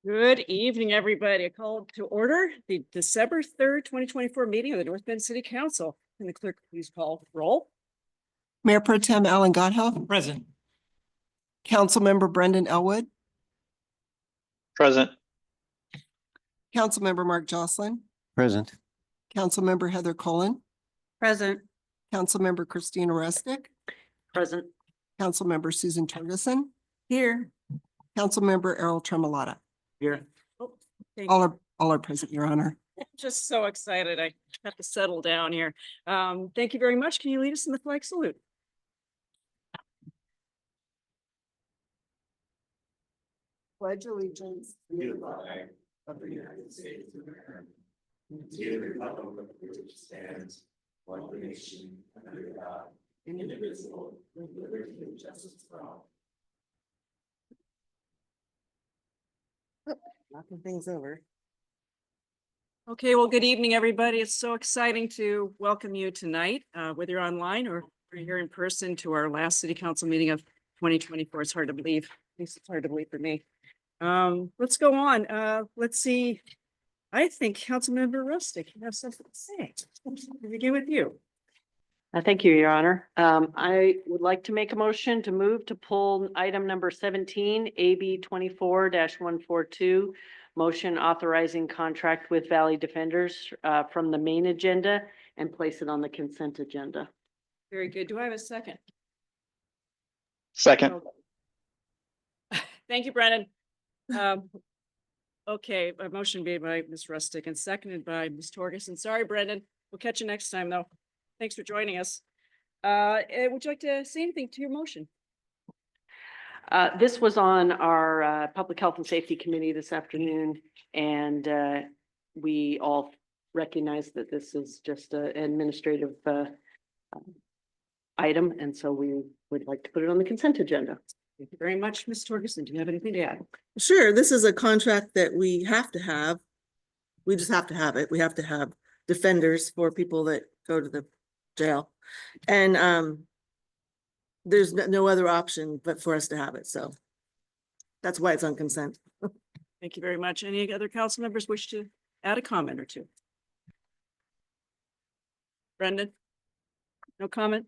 Good evening, everybody. I call to order the December 3rd, 2024 meeting of the North Bend City Council. Can the clerk please call roll? Mayor Pro Tem Alan Godhealth, Present. Councilmember Brendan Elwood, Present. Councilmember Mark Jocelyn, Present. Councilmember Heather Cullen, Present. Councilmember Christina Resnick, Present. Councilmember Susan Torgerson, Here. Councilmember Errol Tremolata. Here. Oh, thank All you. are present, Your Honor. Just so excited. I have to settle down here. Thank you very much. Can you lead us in the flag salute? Pledge allegiance to the flag of the United States of America, and to the republic for which it stands, one nation, under God, indivisible, with liberty and justice for all. knocking things over. Okay, well, good evening, everybody. It's so exciting to welcome you tonight, whether you're online or you're here in person to our last city council meeting of 2024. It's hard to believe. At least it's hard to believe for me. Let's go on. Let's see. I think Councilmember Rustic, you have something to say. We'll begin with you. Thank you, Your Honor. I would like to make a motion to move to pull item number 17, AB 24-142, motion authorizing contract with Valley Defenders from the main agenda and place it on the consent agenda. Very good. Do I have a second? Second. Thank you, Brennan. Okay, a motion made by Ms. Rustic and seconded by Ms. Torgerson. Sorry, Brendan. We'll catch you next time, though. Thanks for joining us. Would you like to say anything to your motion? This was on our Public Health and Safety Committee this afternoon, and we all recognize that this is just an administrative item, and so we would like to put it on the consent agenda. Thank you very much, Ms. Torgerson. Do you have anything to add? Sure, this is a contract that we have to have. We just have to have it. We have to have defenders for people that go to the jail. And there's no other option but for us to have it. So that's why it's on consent. Thank you very much. Any other council members wish to add a comment or two? Brendan? No comment?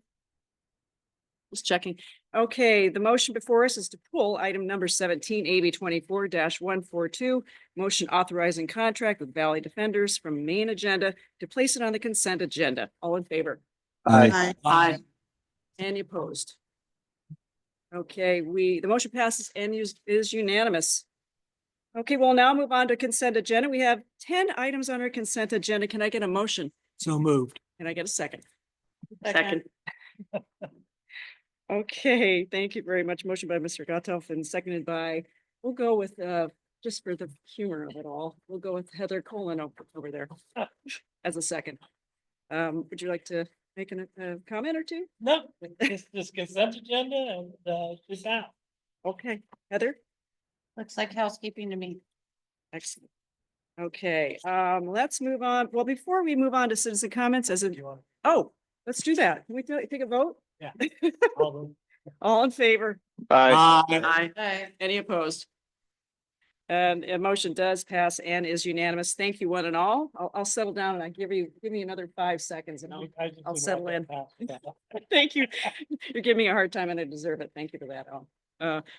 Just checking. Okay, the motion before us is to pull item number 17, AB 24-142, motion authorizing contract with Valley Defenders from main agenda to place it on the consent agenda. All in favor? Aye. Aye. Any opposed? Okay, the motion passes and is unanimous. Okay, we'll now move on to consent agenda. We have 10 items on our consent agenda. Can I get a motion? So moved. Can I get a second? Second. Okay, thank you very much. Motion by Mr. Gottoff and seconded by, we'll go with, just for the humor of it all, we'll go with Heather Cullen over there as a second. Would you like to make a comment or two? No, this consent agenda and just out. Okay, Heather? Looks like housekeeping to me. Excellent. Okay, let's move on. Well, before we move on to citizen comments let's do that. Can we take a vote? Yeah. All in favor? Aye. Aye. Any opposed? And a motion does pass and is unanimous. Thank you, one and all. I'll settle down and give me another 5 seconds and I'll settle in. Thank you. You're giving me a hard time and I deserve it. Thank you for that.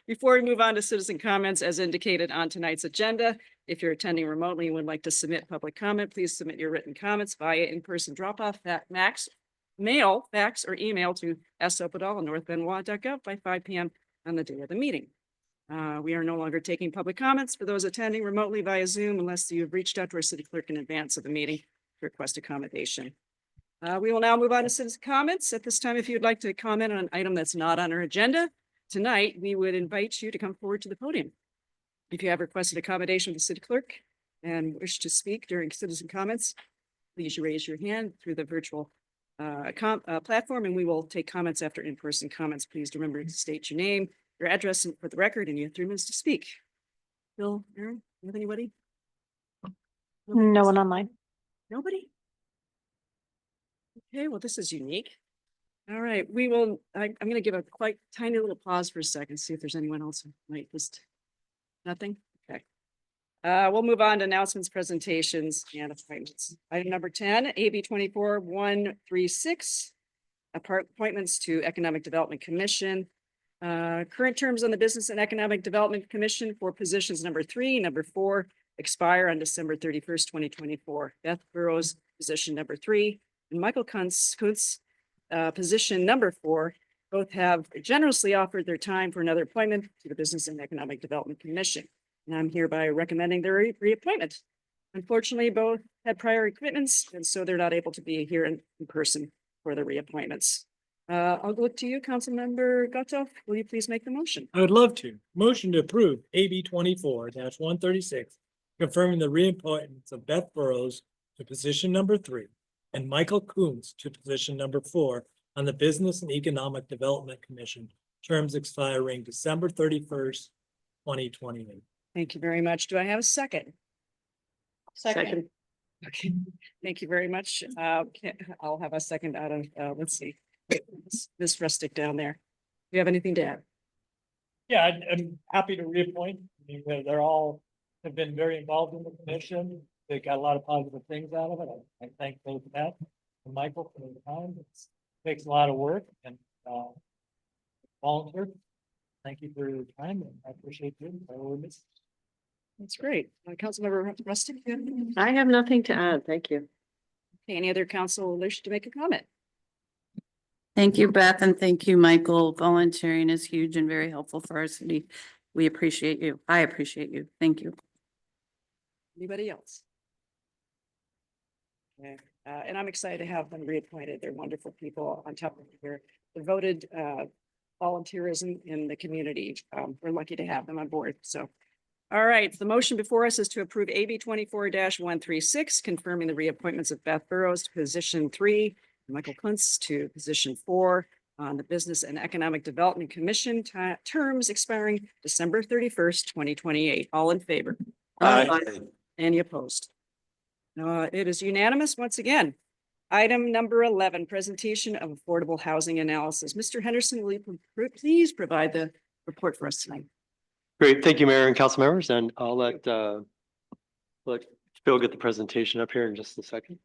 Before we move on to citizen comments, as indicated on tonight's agenda, if you're attending remotely and would like to submit public comment, please submit your written comments via in-person drop-off mail, fax, or email to sopadal@northbendwa.gov by 5 p.m. on the day of the meeting. We are no longer taking public comments for those attending remotely via Zoom unless you have reached out to our city clerk in advance of the meeting to request accommodation. We will now move on to citizen comments. At this time, if you'd like to comment on an item that's not on our agenda tonight, we would invite you to come forward to the podium. If you have requested accommodation with the city clerk and wish to speak during citizen comments, please raise your hand through the virtual platform and we will take comments after in-person comments. Please remember to state your name, your address for the record, and you have 3 minutes to speak. Bill, Aaron, you have anybody? No one online. Nobody? Okay, well, this is unique. All right, we will, I'm going to give a quite tiny little pause for a second, see if there's anyone else who might just, nothing? Okay. We'll move on to announcements, presentations, and appointments. Item number 10, AB 24-136, appointments to Economic Development Commission. Current terms on the Business and Economic Development Commission for positions number 3, number 4 expire on December 31st, 2024. Beth Burrows, position number 3, and Michael Kuntz, position number 4, both have generously offered their time for another appointment to the Business and Economic Development Commission. And I'm hereby recommending their reappointment. Unfortunately, both had prior commitments, and so they're not able to be here in person for the reappointments. I'll look to you, Councilmember Gotto. Will you please make the motion? I would love to. Motion to approve AB 24-136, confirming the reappointments of Beth Burrows to position number 3 and Michael Coombs to position number 4 on the Business and Economic Development Commission, terms expiring December 31st, 2028. Thank you very much. Do I have a second? Second. Okay, thank you very much. I'll have a second out of, let's see, Ms. Rustic down there. Do you have anything to add? Yeah, I'm happy to reappoint. I mean, they're all have been very involved in the commission. They got a lot of positive things out of it. I thank both Matt and Michael for their time. It takes a lot of work and volunteer. Thank you for your time and I appreciate you. That's great. Councilmember Rustic? You have anything? I have nothing to add. Thank you. Okay, any other council wish to make a comment? Thank you, Beth, and thank you, Michael. Volunteering is huge and very helpful for our city. We appreciate you. I appreciate you. Thank you. Anybody else? Okay, and I'm excited to have them reappointed. They're wonderful people on top of their devoted volunteerism in the community. We're lucky to have them on board. So, all right, the motion before us is to approve AB 24-136, confirming the reappointments of Beth Burrows to position 3, and Michael Kuntz to position 4 on the Business and Economic Development Commission, terms expiring December 31st, 2028. All in favor? Any opposed? It is unanimous once again. Item number 11, presentation of affordable housing analysis. Mr. Henderson, will you please provide the report for us tonight? Great, thank you, Mayor and council members, and I'll let Phil get the presentation up here in just a second.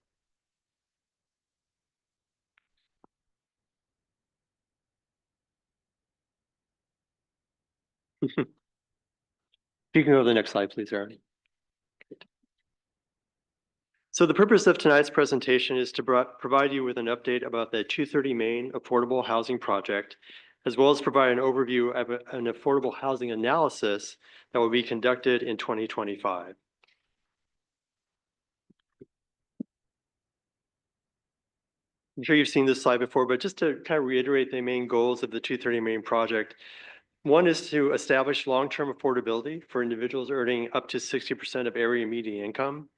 If you can go to the next slide, please, Aaron. So the purpose of tonight's presentation is to provide you with an update about the 230 Main Affordable Housing Project, as well as provide an overview of an affordable housing analysis that will be conducted in 2025. I'm sure you've seen this slide before, but just to kind of reiterate the main goals of the 230 Main project. One is to establish long-term affordability for individuals earning up to 60% of area median income.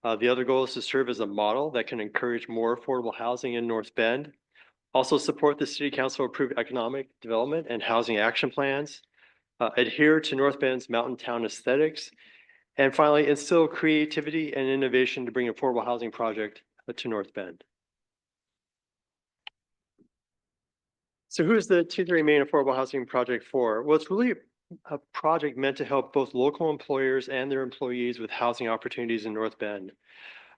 The other goal is to serve as a model that can encourage more affordable housing in North Bend. Also support the City Council approved economic development and housing action plans. Adhere to North Bend's mountain town aesthetics. And finally, instill creativity and innovation to bring an affordable housing project to North Bend. So who is the 230 Main Affordable Housing Project for? Well, it's really a project meant to help both local employers and their employees with housing opportunities in North Bend.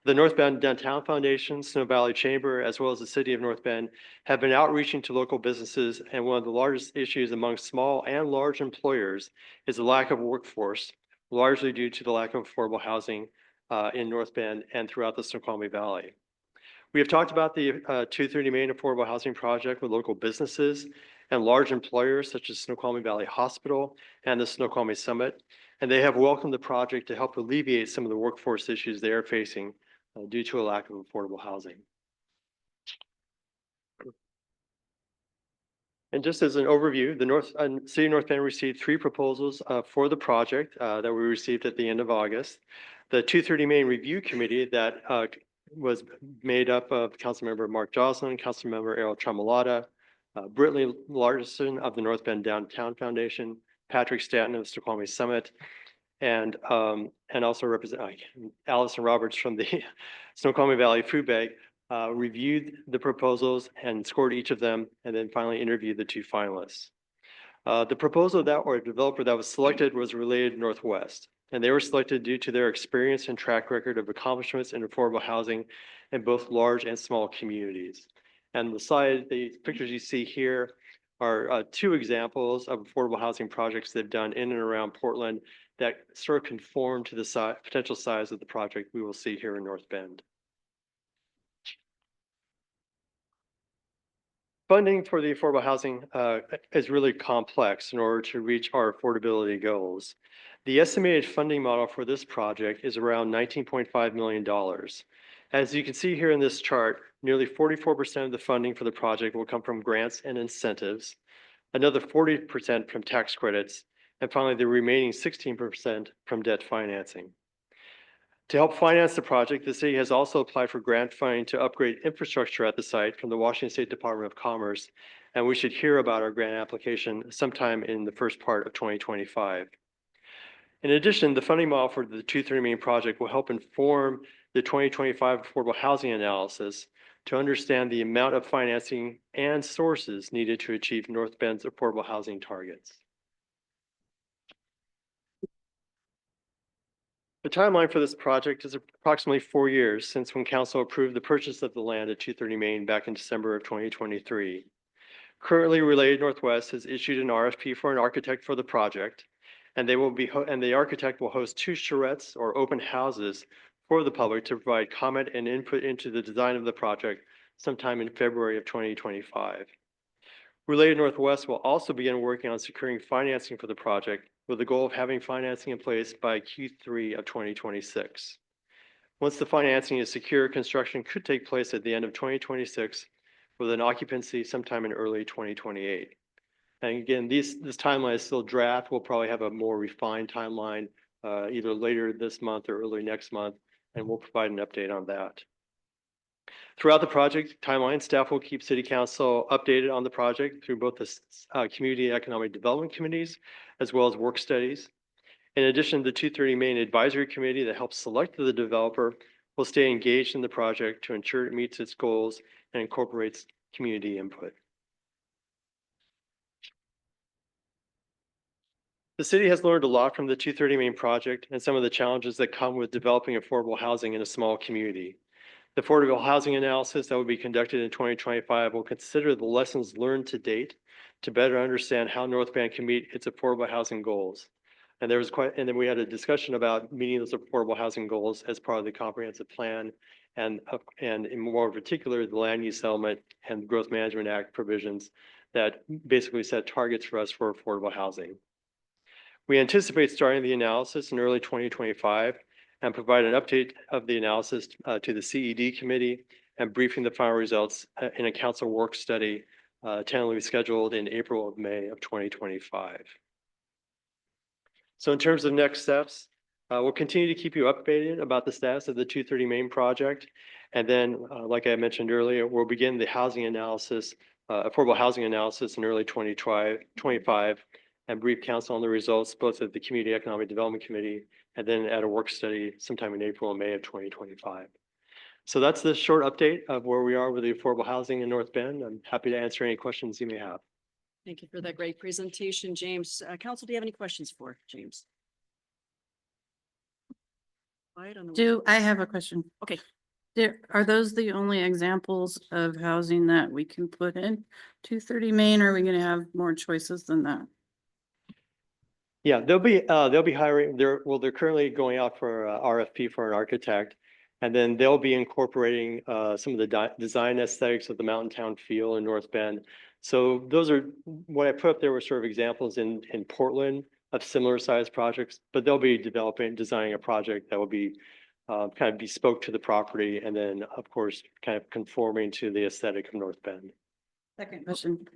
The North Bend Downtown Foundation, Snow Valley Chamber, as well as the City of North Bend have been outreaching to local businesses, and one of the largest issues among small and large employers is the lack of workforce, largely due to the lack of affordable housing in North Bend and throughout the Snoqualmie Valley. We have talked about the 230 Main Affordable Housing Project with local businesses and large employers such as Snoqualmie Valley Hospital and the Snoqualmie Summit, and they have welcomed the project to help alleviate some of the workforce issues they are facing due to a lack of affordable housing. And just as an overview, the City of North Bend received 3 proposals for the project that we received at the end of August. The 230 Main Review Committee that was made up of Councilmember Mark Joslin, Councilmember Errol Tramalata, Brittany Larson of the North Bend Downtown Foundation, Patrick Stanton of the Snoqualmie Summit, and also Allison Roberts from the Snoqualmie Valley Food Bank reviewed the proposals and scored each of them, and then finally interviewed the 2 finalists. The proposal that or developer that was selected was Related Northwest, and they were selected due to their experience and track record of accomplishments in affordable housing in both large and small communities. And the pictures you see here are 2 examples of affordable housing projects they've done in and around Portland that sort of conform to the potential size of the project we will see here in North Bend. Funding for the affordable housing is really complex in order to reach our affordability goals. The estimated funding model for this project is around $19.5 million. As you can see here in this chart, nearly 44% of the funding for the project will come from grants and incentives, another 40% from tax credits, and finally the remaining 16% from debt financing. To help finance the project, the city has also applied for grant funding to upgrade infrastructure at the site from the Washington State Department of Commerce, and we should hear about our grant application sometime in the first part of 2025. In addition, the funding model for the 230 Main project will help inform the 2025 affordable housing analysis to understand the amount of financing and sources needed to achieve North Bend's affordable housing targets. The timeline for this project is approximately 4 years since when council approved the purchase of the land at 230 Main back in December of 2023. Currently, Related Northwest has issued an RFP for an architect for the project, and the architect will host 2 charrettes or open houses for the public to provide comment and input into the design of the project sometime in February of 2025. Related Northwest will also begin working on securing financing for the project with the goal of having financing in place by Q3 of 2026. Once the financing is secure, construction could take place at the end of 2026 with an occupancy sometime in early 2028. And again, this timeline is still draft. We'll probably have a more refined timeline either later this month or early next month, and we'll provide an update on that. Throughout the project timeline, staff will keep City Council updated on the project through both the Community Economic Development Committees as well as work studies. In addition, the 230 Main Advisory Committee that helps select the developer will stay engaged in the project to ensure it meets its goals and incorporates community input. The city has learned a lot from the 230 Main project and some of the challenges that come with developing affordable housing in a small community. The affordable housing analysis that will be conducted in 2025 will consider the lessons learned to date to better understand how North Bend can meet its affordable housing goals. And then we had a discussion about meeting those affordable housing goals as part of the comprehensive plan and in more particular, the land use element and Growth Management Act provisions that basically set targets for us for affordable housing. We anticipate starting the analysis in early 2025 and provide an update of the analysis to the CED committee and briefing the final results in a council work study tentatively scheduled in April or May of 2025. So in terms of next steps, we'll continue to keep you updated about the status of the 230 Main project. And then, like I mentioned earlier, we'll begin the housing analysis, affordable housing analysis in early 2025 and brief council on the results, both at the Community Economic Development Committee and then at a work study sometime in April and May of 2025. So that's the short update of where we are with the affordable housing in North Bend. I'm happy to answer any questions you may have. Thank you for that great presentation, James. Council, do you have any questions for James? Quiet on the- I have a question? Okay. Are those the only examples of housing that we can put in 230 Main? Or are we gonna have more choices than that? Yeah, they'll be hiring, they're currently going out for RFP for an architect. And then they'll be incorporating some of the design aesthetics of the mountain town feel in North Bend. So those are, what I put up there were sort of examples in Portland of similar sized projects, but they'll be designing a project that will be kind of bespoke to the property. And then of course, kind of conforming to the aesthetic of North Bend. Second question.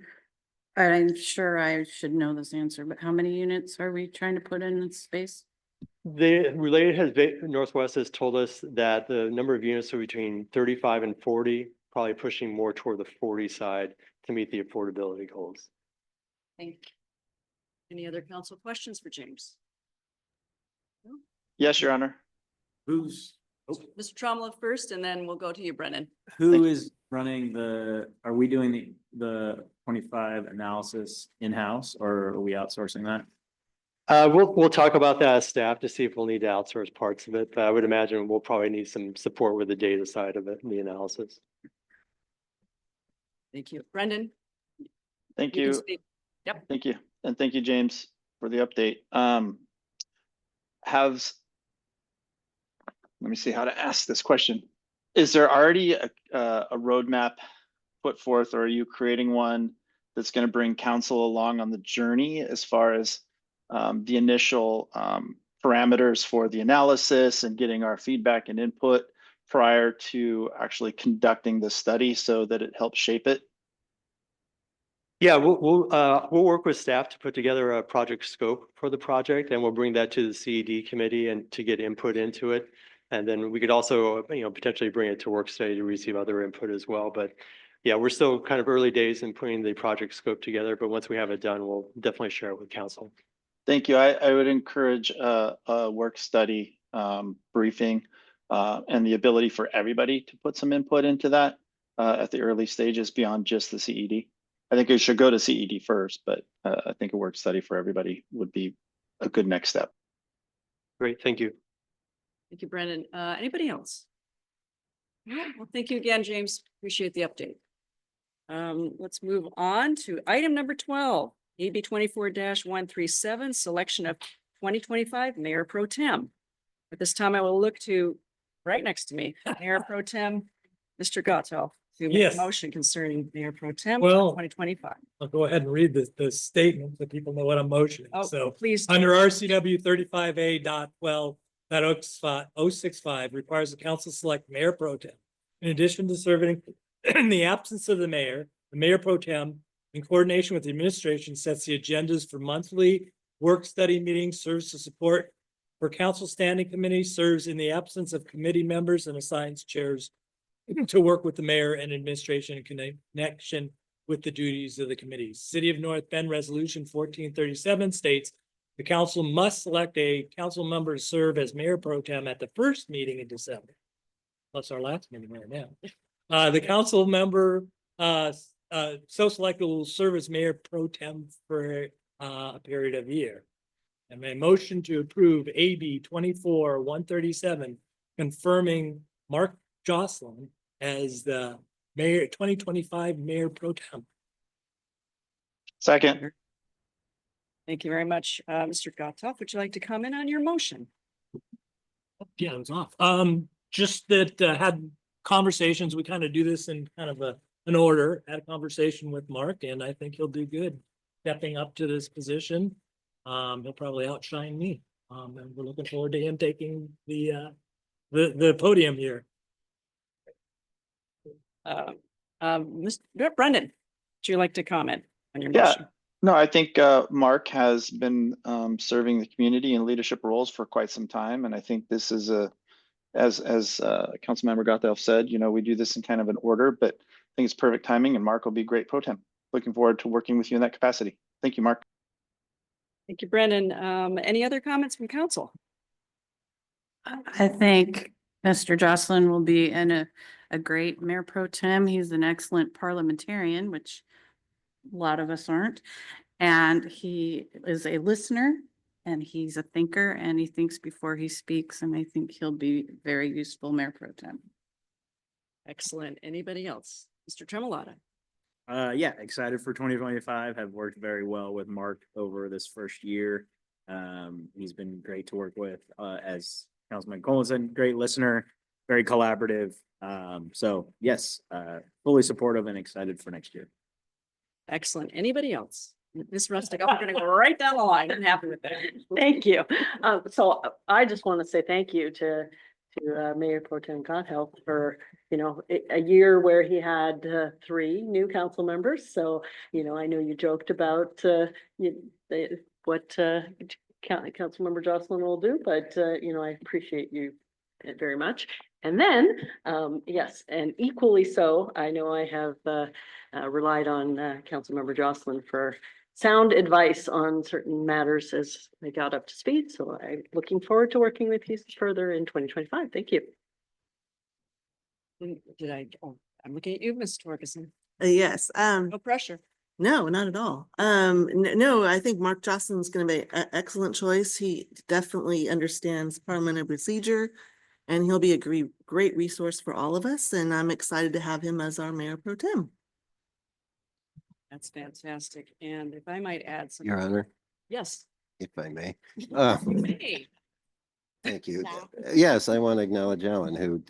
All right, I'm sure I should know this answer, but how many units are we trying to put in this space? Northwest has told us that the number of units are between 35 and 40, probably pushing more toward the 40 side to meet the affordability goals. Thank you. Any other council questions for James? Yes, Your Honor. Who's Mr. Tromla first, and then we'll go to you, Brennan. Who is running are we doing the 25 analysis in-house or are we outsourcing that? We'll talk about that as staff to see if we'll need to outsource parts of it, but I would imagine we'll probably need some support with the data side of it and the analysis. Thank you. Brendan? Thank can you. speak. Yep. Thank you. And thank you, James, for the update. Let me see how to ask this question. Is there already a roadmap put forth, or are you creating one that's going to bring council along on the journey as far as the initial parameters for the analysis and getting our feedback and input prior to actually conducting the study so that it helps shape it? Yeah, we'll work with staff to put together a project scope for the project, and we'll bring that to the CED committee and to get input into it. And then we could also, potentially bring it to work study to receive other input as well. But yeah, we're still kind of early days in putting the project scope together, but once we have it done, we'll definitely share it with council. Thank you. I would encourage a work study briefing and the ability for everybody to put some input into that at the early stages beyond just the CED. I think it should go to CED first, but I think a work study for everybody would be a good next step. Great, thank you. Thank you, Brendan. Anybody else? All right, well, thank you again, James. Appreciate the update. Let's move on to item number 12, AB 24-137, selection of 2025 Mayor Pro Tem. At this time, I will look to right next to me, Mayor Pro Tem, Mr. Gotto, to make Yes. a motion concerning Mayor Pro Tem Well, 2025. I'll go ahead and read the statement so people know what I'm motioning. Oh, So please. do. under RCW 35A.12.065 requires the council select mayor pro tem. In addition to serving in the absence of the mayor pro tem, in coordination with the administration, sets the agendas for monthly work study meetings, serves to support for council standing committee, serves in the absence of committee members, and assigns chairs to work with the mayor and administration in connection with the duties of the committees. City of North Bend Resolution 1437 states the council must select a council member to serve as mayor pro tem at the first meeting in December. Plus our last meeting right now. The council member so selected will serve as mayor pro tem for a period of a year. And my motion to approve AB 24-137 confirming Mark Jocelyn as the mayor, 2025 mayor pro tem. Second. Thank you very much. Mr. Gottoff, would you like to comment on your motion? Yeah, it was off. Just that had conversations, we kind of do this in kind of an order, had a conversation with Mark, and I think he'll do good stepping up to this position. He'll probably outshine me. And we're looking forward to him taking the podium here. Mr. Brendan, would you like to comment on your Yeah. motion? No, I think Mark has been serving the community in leadership roles for quite some time, and I think this is as Councilmember Gothelf said, we do this in kind of an order, but I think it's perfect timing, and Mark will be great pro tem. Looking forward to working with you in that capacity. Thank you, Mark. Thank you, Brendan. Any other comments from council? I think Mr. Jocelyn will be a great mayor pro tem. He's an excellent parliamentarian, which a lot of us aren't. And he is a listener and he's a thinker and he thinks before he speaks. And I think he'll be very useful mayor pro tem. Excellent. Anybody else? Mr. Tremolata? Yeah, excited for 2025. Have worked very well with Mark over this first year. He's been great to work with, as Councilman Coleman said, great listener, very collaborative. So yes, fully supportive and excited for next year. Excellent. Anybody else? Ms. Rustick, we're gonna go right down the line. I'm happy with that. Thank you. So I just want to say thank you to Mayor Pro Tem Gothelf for, a year where he had 3 new council members. So, I know you joked about what Councilmember Jocelyn will do, but I appreciate you very much. And then, yes, and equally so, I know I have relied on Councilmember Jocelyn for sound advice on certain matters as I got up to speed. So I'm looking forward to working with you further in 2025. Thank you. Did I, oh, I'm looking at you, Ms. Torgerson. Yes, No pressure. no, not at all. No, I think Mark Jocelyn's gonna be an excellent choice. He definitely understands parliamentary procedure. And he'll be a great resource for all of us, and I'm excited to have him as our mayor pro tem. That's fantastic. And if I might add some. Your Honor, Yes. if I may. Hey, Thank you. Yes, I want to acknowledge Alan, who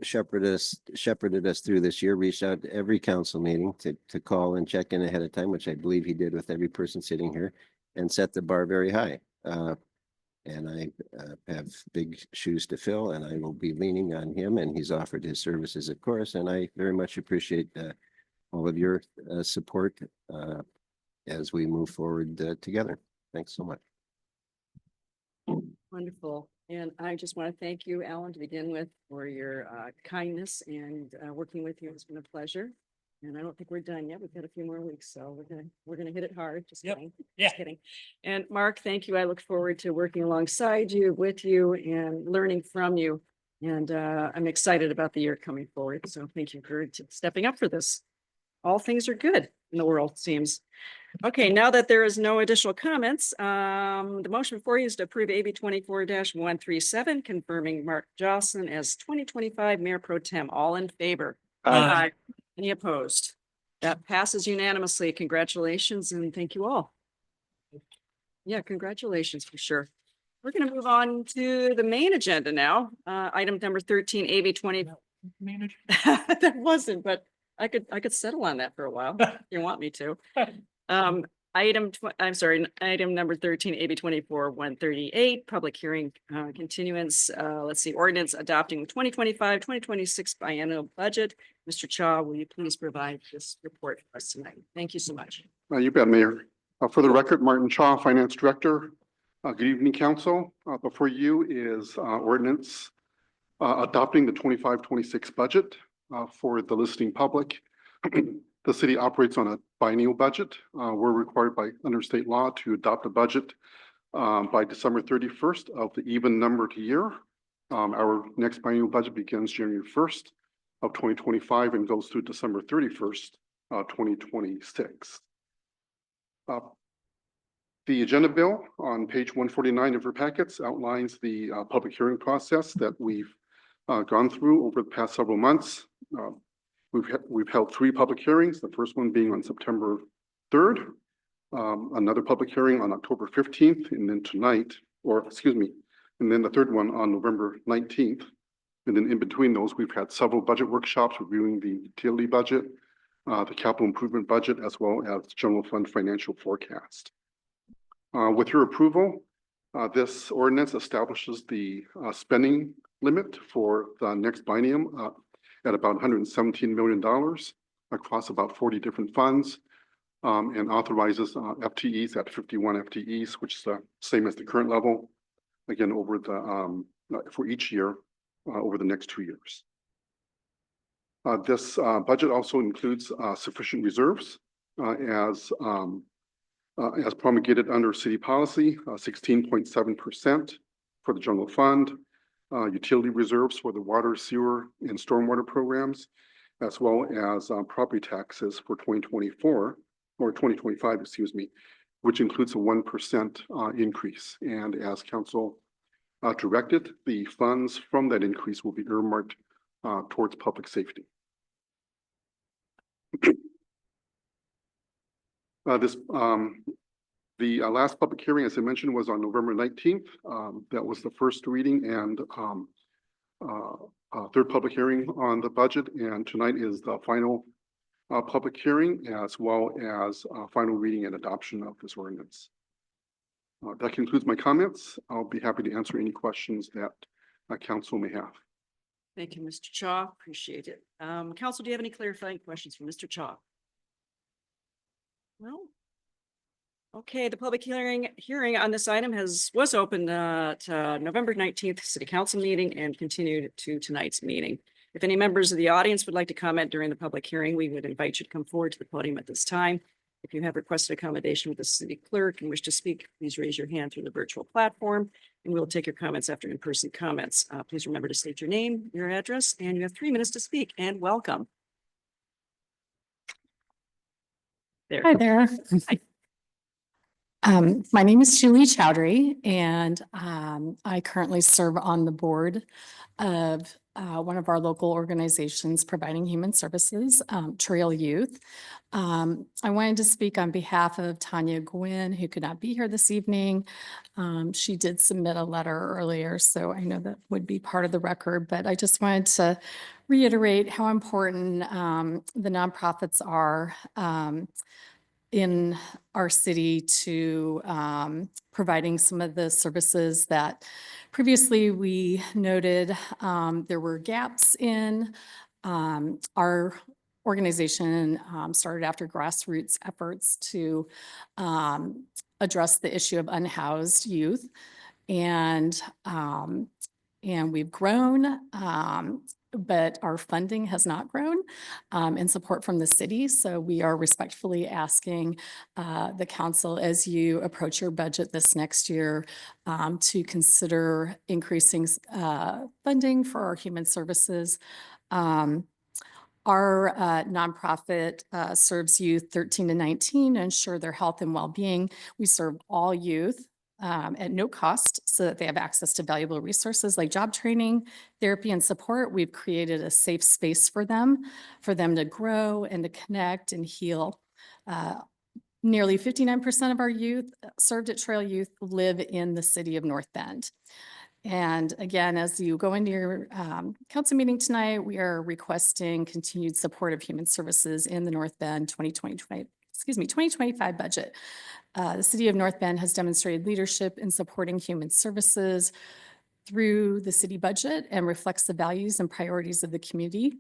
shepherded us through this year, reached out to every council meeting to call and check in ahead of time, which I believe he did with every person sitting here, and set the bar very high. And I have big shoes to fill, and I will be leaning on him, and he's offered his services, of course, and I very much appreciate all of your support as we move forward together. Thanks so much. wonderful. And I just want to thank you, Alan, to begin with, for your kindness and working with you. It's been a pleasure. And I don't think we're done yet. We've got a few more weeks, so we're gonna hit it hard. Just Yep. kidding. Yeah. Just kidding. And Mark, thank you. I look forward to working alongside you, with you, and learning from you. And I'm excited about the year coming forward. So thank you for stepping up for this. All things are good in the world, it seems. Okay, now that there is no additional comments, the motion before you is to approve AB 24-137, confirming Mark Jocelyn as 2025 Mayor Pro Tem. All in favor? Aye. Any opposed? That passes unanimously. Congratulations and thank you all. Yeah, congratulations for sure. We're going to move on to the main agenda now. Item number 13, AB 20. Manager. That wasn't, but I could settle on that for a while if you want me to. Item number 13, AB 24-138, public hearing continuance. Let's see, ordinance adopting 2025-2026 biennial budget. Mr. Chaw, will you please provide this report for us tonight? Thank you so much. You bet, Mayor. For the record, Martin Chaw, Finance Director. Good evening, Council. Before you is ordinance adopting the 25-26 budget for the listening public. The city operates on a biennial budget. We're required by under state law to adopt a budget by December 31st of the even numbered year. Our next biennial budget begins January 1st of 2025 and goes through December 31st, 2026. The agenda bill on page 149 of your packets outlines the public hearing process that we've gone through over the past several months. We've held 3 public hearings, the first one being on September 3rd, another public hearing on October 15th, and then and then the third one on November 19th. And then in between those, we've had several budget workshops reviewing the utility budget, the capital improvement budget, as well as general fund financial forecast. With your approval, this ordinance establishes the spending limit for the next biennium at about $117 million across about 40 different funds, and authorizes FTEs at 51 FTEs, which is the same as the current level, again, over the for each year over the next 2 years. This budget also includes sufficient reserves as promulgated under city policy, 16.7% for the general fund, utility reserves for the water, sewer, and stormwater programs, as well as property taxes for 2024 or 2025, excuse me, which includes a 1% increase. And as council directed, the funds from that increase will be earmarked towards public safety. The last public hearing, as I mentioned, was on November 19th. That was the first reading and third public hearing on the budget. And tonight is the final public hearing, as well as final reading and adoption of this ordinance. That concludes my comments. I'll be happy to answer any questions that council may have. Thank you, Mr. Chaw. Appreciate it. Council, do you have any clarifying questions for Mr. Chaw? No? Okay, the public hearing on this item was opened to November 19th City Council meeting and continued to tonight's meeting. If any members of the audience would like to comment during the public hearing, we would invite you to come forward to the podium at this time. If you have requested accommodation with the city clerk and wish to speak, please raise your hand through the virtual platform, and we'll take your comments after in-person comments. Please remember to state your name, your address, and you have 3 minutes to speak, and welcome. There. Hi there. Hi. My name is Julie Chowdhury, and I currently serve on the board of one of our local organizations providing human services, Trail Youth. I wanted to speak on behalf of Tanya Gwynn, who could not be here this evening. She did submit a letter earlier, so I know that would be part of the record, but I just wanted to reiterate how important the nonprofits are in our city to providing some of the services that previously we noted there were gaps in. Our organization started after grassroots efforts to address the issue of unhoused youth. And we've grown, but our funding has not grown in support from the city. So we are respectfully asking the council, as you approach your budget this next year, to consider increasing funding for our human services. Our nonprofit serves youth 13 to 19 to ensure their health and well-being. We serve all youth at no cost so that they have access to valuable resources like job training, therapy, and support. We've created a safe space for them to grow and to connect and heal. Nearly 59% of our youth served at Trail Youth live in the city of North Bend. And again, as you go into your council meeting tonight, we are requesting continued support of human services in the North Bend 2025 budget. The city of North Bend has demonstrated leadership in supporting human services through the city budget and reflects the values and priorities of the community.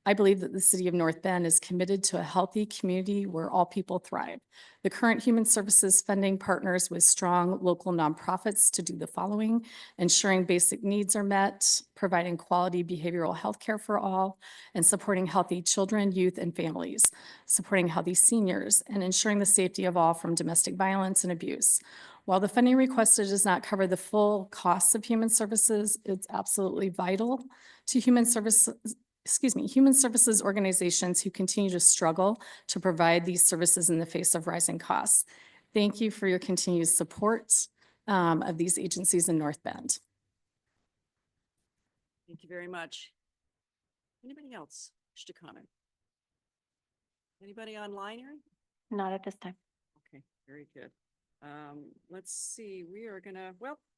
I believe that the city of North Bend is committed to a healthy community where all people thrive. The current human services funding partners with strong local nonprofits to do the following: ensuring basic needs are met, providing quality behavioral health care for all, and supporting healthy children, youth, and families, supporting healthy seniors, and ensuring the safety of all from domestic violence and abuse. While the funding requested does not cover the full costs of human services, it's absolutely vital to human services organizations who continue to struggle to provide these services in the face of rising costs. Thank you for your continued support of these agencies in North Bend. Thank you very much. Anybody else wish to comment? Anybody online here? Not at this time. Okay, very good. Let's see, we are gonna,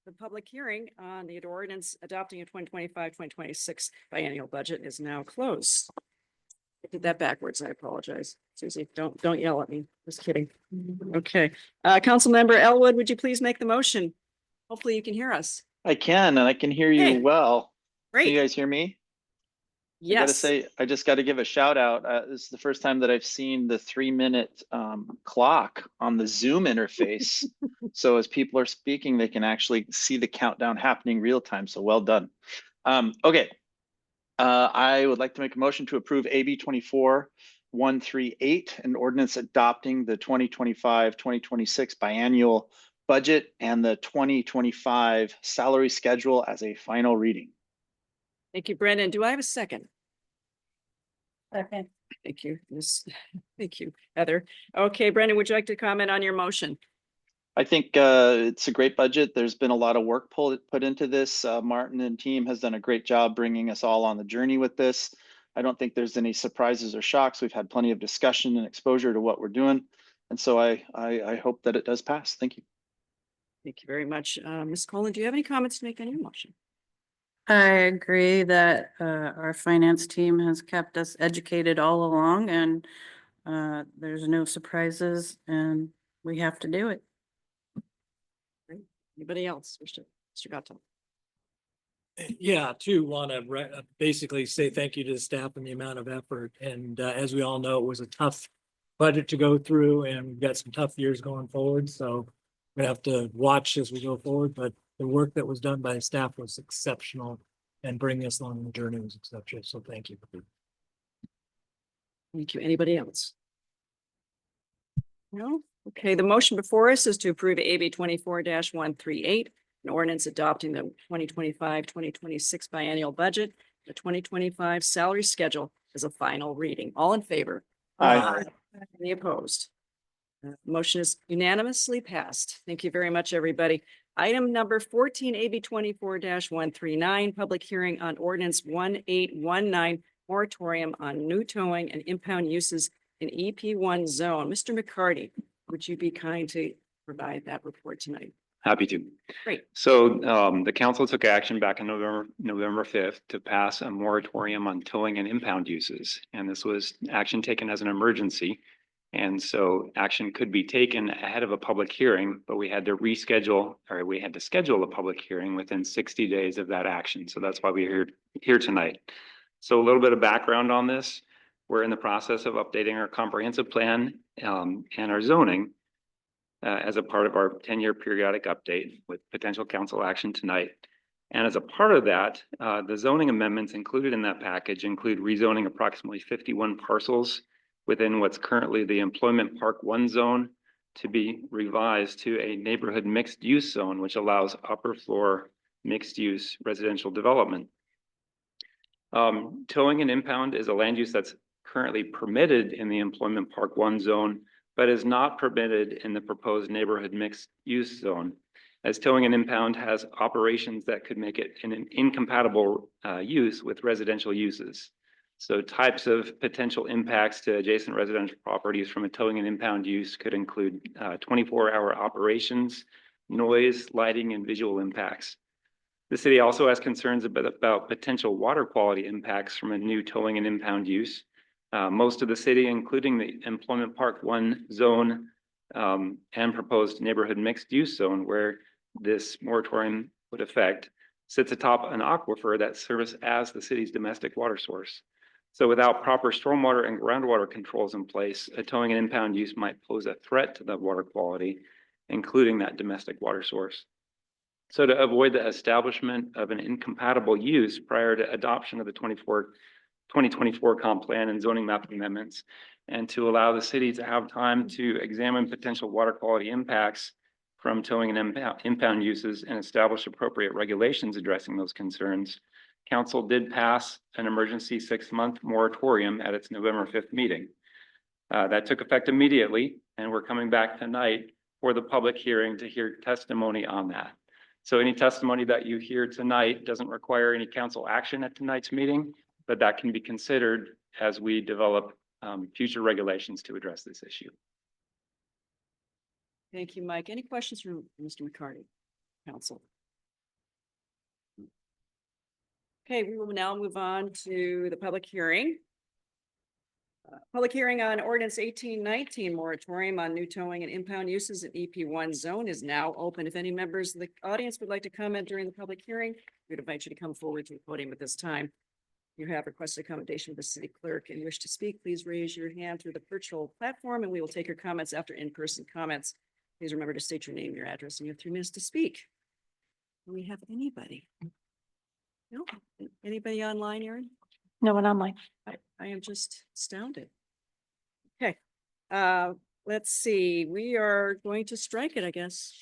the public hearing on the ordinance adopting a 2025-2026 biennial budget is now closed. I did that backwards. I apologize. Susie, don't yell at me. Just kidding. Okay. Councilmember Elwood, would you please make the motion? Hopefully you can hear us. I can, and I can hear you Hey, well. Can you Great. guys hear me? I gotta Yes. say, I just gotta give a shout out. This is the first time that I've seen the 3-minute clock on the Zoom interface. So as people are speaking, they can actually see the countdown happening real time. So well done. Okay. I would like to make a motion to approve AB 24-138, an ordinance adopting the 2025-2026 biannual budget and the 2025 salary schedule as a final reading. Thank you, Brendan. Do I have a second? Second. Thank you. Thank you, Heather. Okay, Brendan, would you like to comment on your motion? I think it's a great budget. There's been a lot of work put into this. Martin and team has done a great job bringing us all on the journey with this. I don't think there's any surprises or shocks. We've had plenty of discussion and exposure to what we're doing. And so I hope that it does pass. Thank you. Thank you very much. Ms. Colin, do you have any comments to make on your motion? I agree that our finance team has kept us educated all along, and there's no surprises, and we have to do it. Anybody else? Mr. Gatto? Yeah, too, want to basically say thank you to the staff and the amount of effort. And as we all know, it was a tough budget to go through, and we've got some tough years going forward. So we have to watch as we go forward, but the work that was done by the staff was exceptional, and bringing us along the journey was exceptional. So thank you. Thank you. Anybody else? No? Okay, the motion before us is to approve AB 24-138, an ordinance adopting the 2025-2026 biennial budget, the 2025 salary schedule as a final reading. All in favor? Aye. Any opposed? Motion is unanimously passed. Thank you very much, everybody. Item number 14, AB 24-139, public hearing on ordinance 1819, moratorium on new towing and impound uses in EP1 zone. Mr. McCarty, would you be kind to provide that report tonight? Happy to. Great. So the council took action back in November 5th to pass a moratorium on towing and impound uses. And this was action taken as an emergency. And so action could be taken ahead of a public hearing, but we had to schedule a public hearing within 60 days of that action. So that's why we're here tonight. So a little bit of background on this. We're in the process of updating our comprehensive plan and our zoning as a part of our 10-year periodic update with potential council action tonight. And as a part of that, the zoning amendments included in that package include rezoning approximately 51 parcels within what's currently the Employment Park 1 zone to be revised to a neighborhood mixed use zone, which allows upper floor mixed use residential development. Towing and impound is a land use that's currently permitted in the Employment Park 1 zone, but is not permitted in the proposed neighborhood mixed use zone, as towing and impound has operations that could make it an incompatible use with residential uses. So types of potential impacts to adjacent residential properties from a towing and impound use could include 24-hour operations, noise, lighting, and visual impacts. The city also has concerns about potential water quality impacts from a new towing and impound use. Most of the city, including the Employment Park 1 zone and proposed neighborhood mixed use zone where this moratorium would affect, sits atop an aquifer that serves as the city's domestic water source. So without proper stormwater and groundwater controls in place, a towing and impound use might pose a threat to the water quality, including that domestic water source. So to avoid the establishment of an incompatible use prior to adoption of the 2024 comp plan and zoning map amendments, and to allow the city to have time to examine potential water quality impacts from towing and impound uses and establish appropriate regulations addressing those concerns, council did pass an emergency 6-month moratorium at its November 5th meeting. That took effect immediately, and we're coming back tonight for the public hearing to hear testimony on that. So any testimony that you hear tonight doesn't require any council action at tonight's meeting, but that can be considered as we develop future regulations to address this issue. Thank you, Mike. Any questions from Mr. McCarty, council? Okay, we will now move on to the public hearing. Public hearing on ordinance 1819 moratorium on new towing and impound uses in EP1 zone is now open. If any members of the audience would like to comment during the public hearing, we'd invite you to come forward to the podium at this time. If you have requested accommodation with the city clerk and wish to speak, please raise your hand through the virtual platform and we will take your comments after in-person comments. Please remember to state your name, your address, and you have 3 minutes to speak. Do we have anybody? No? Anybody online, Erin? No one online. I am just astounded. Okay, let's see. We are going to strike it, I guess.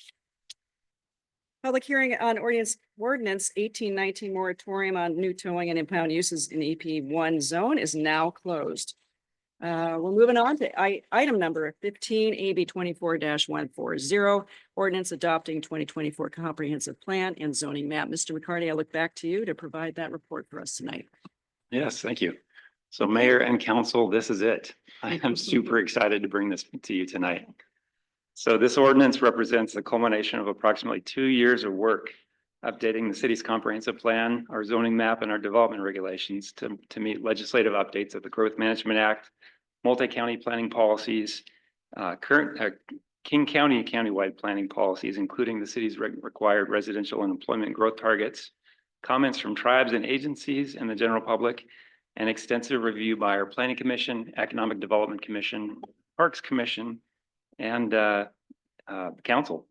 Public hearing on ordinance 1819 moratorium on new towing and impound uses in EP1 zone is now closed. We're moving on to item number 15, AB 24-140, ordinance adopting 2024 comprehensive plan and zoning map. Mr. McCarty, I look back to you to provide that report for us tonight. Yes, thank you. So Mayor and Council, this is it. I am super excited to bring this to you tonight. So this ordinance represents the culmination of approximately 2 years of work updating the city's comprehensive plan, our zoning map, and our development regulations to meet legislative updates of the Growth Management Act, multi-county planning policies, King County and countywide planning policies, including the city's required residential and employment growth targets, comments from tribes and agencies and the general public, and extensive review by our Planning Commission, Economic Development Commission, Parks Commission, and Council.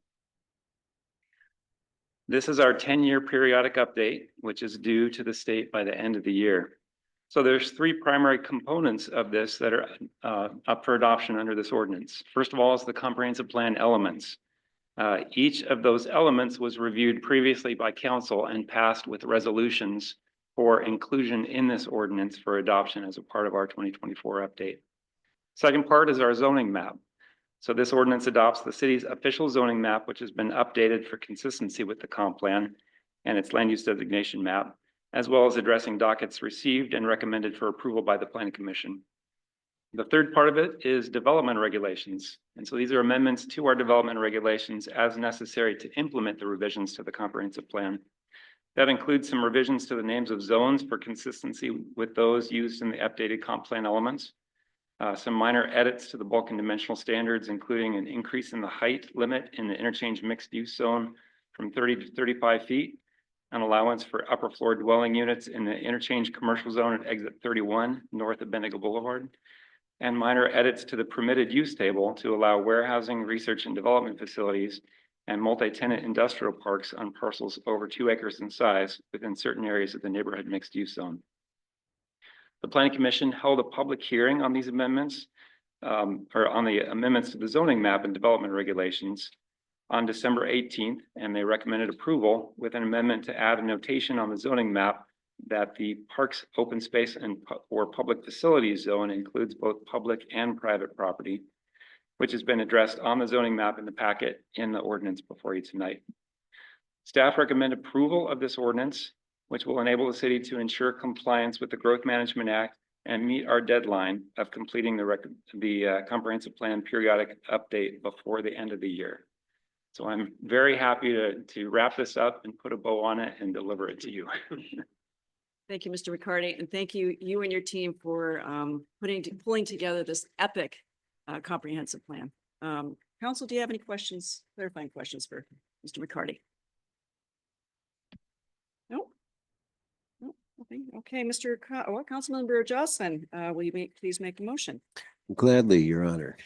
This is our 10-year periodic update, which is due to the state by the end of the year. So there's three primary components of this that are up for adoption under this ordinance. First of all is the comprehensive plan elements. Each of those elements was reviewed previously by council and passed with resolutions for inclusion in this ordinance for adoption as a part of our 2024 update. Second part is our zoning map. So this ordinance adopts the city's official zoning map, which has been updated for consistency with the comp plan and its land use designation map, as well as addressing dockets received and recommended for approval by the Planning Commission. The third part of it is development regulations. And so these are amendments to our development regulations as necessary to implement the revisions to the comprehensive plan. That includes some revisions to the names of zones for consistency with those used in the updated comp plan elements. Some minor edits to the bulk and dimensional standards, including an increase in the height limit in the interchange mixed use zone from 30 to 35 feet, an allowance for upper floor dwelling units in the interchange commercial zone at exit 31 north of Bendigo Boulevard, and minor edits to the permitted use table to allow warehousing, research and development facilities and multi-tenant industrial parks on parcels over 2 acres in size within certain areas of the neighborhood mixed use zone. The Planning Commission held a public hearing on these amendments, or on the amendments to the zoning map and development regulations on December 18th, and they recommended approval with an amendment to add a notation on the zoning map that the parks, open space and or public facilities zone includes both public and private property, which has been addressed on the zoning map in the packet in the ordinance before you tonight. Staff recommend approval of this ordinance, which will enable the city to ensure compliance with the Growth Management Act and meet our deadline of completing the comprehensive plan periodic update before the end of the year. So I'm very happy to wrap this up and put a bow on it and deliver it to you. Thank you, Mr. Riccardi, and thank you, you and your team for pulling together this epic comprehensive plan. Council, do you have any questions, clarifying questions for Mr. Riccardi? No? No, okay, okay, Councilmember Jocelyn, will you please make a motion? Gladly, Your Honor.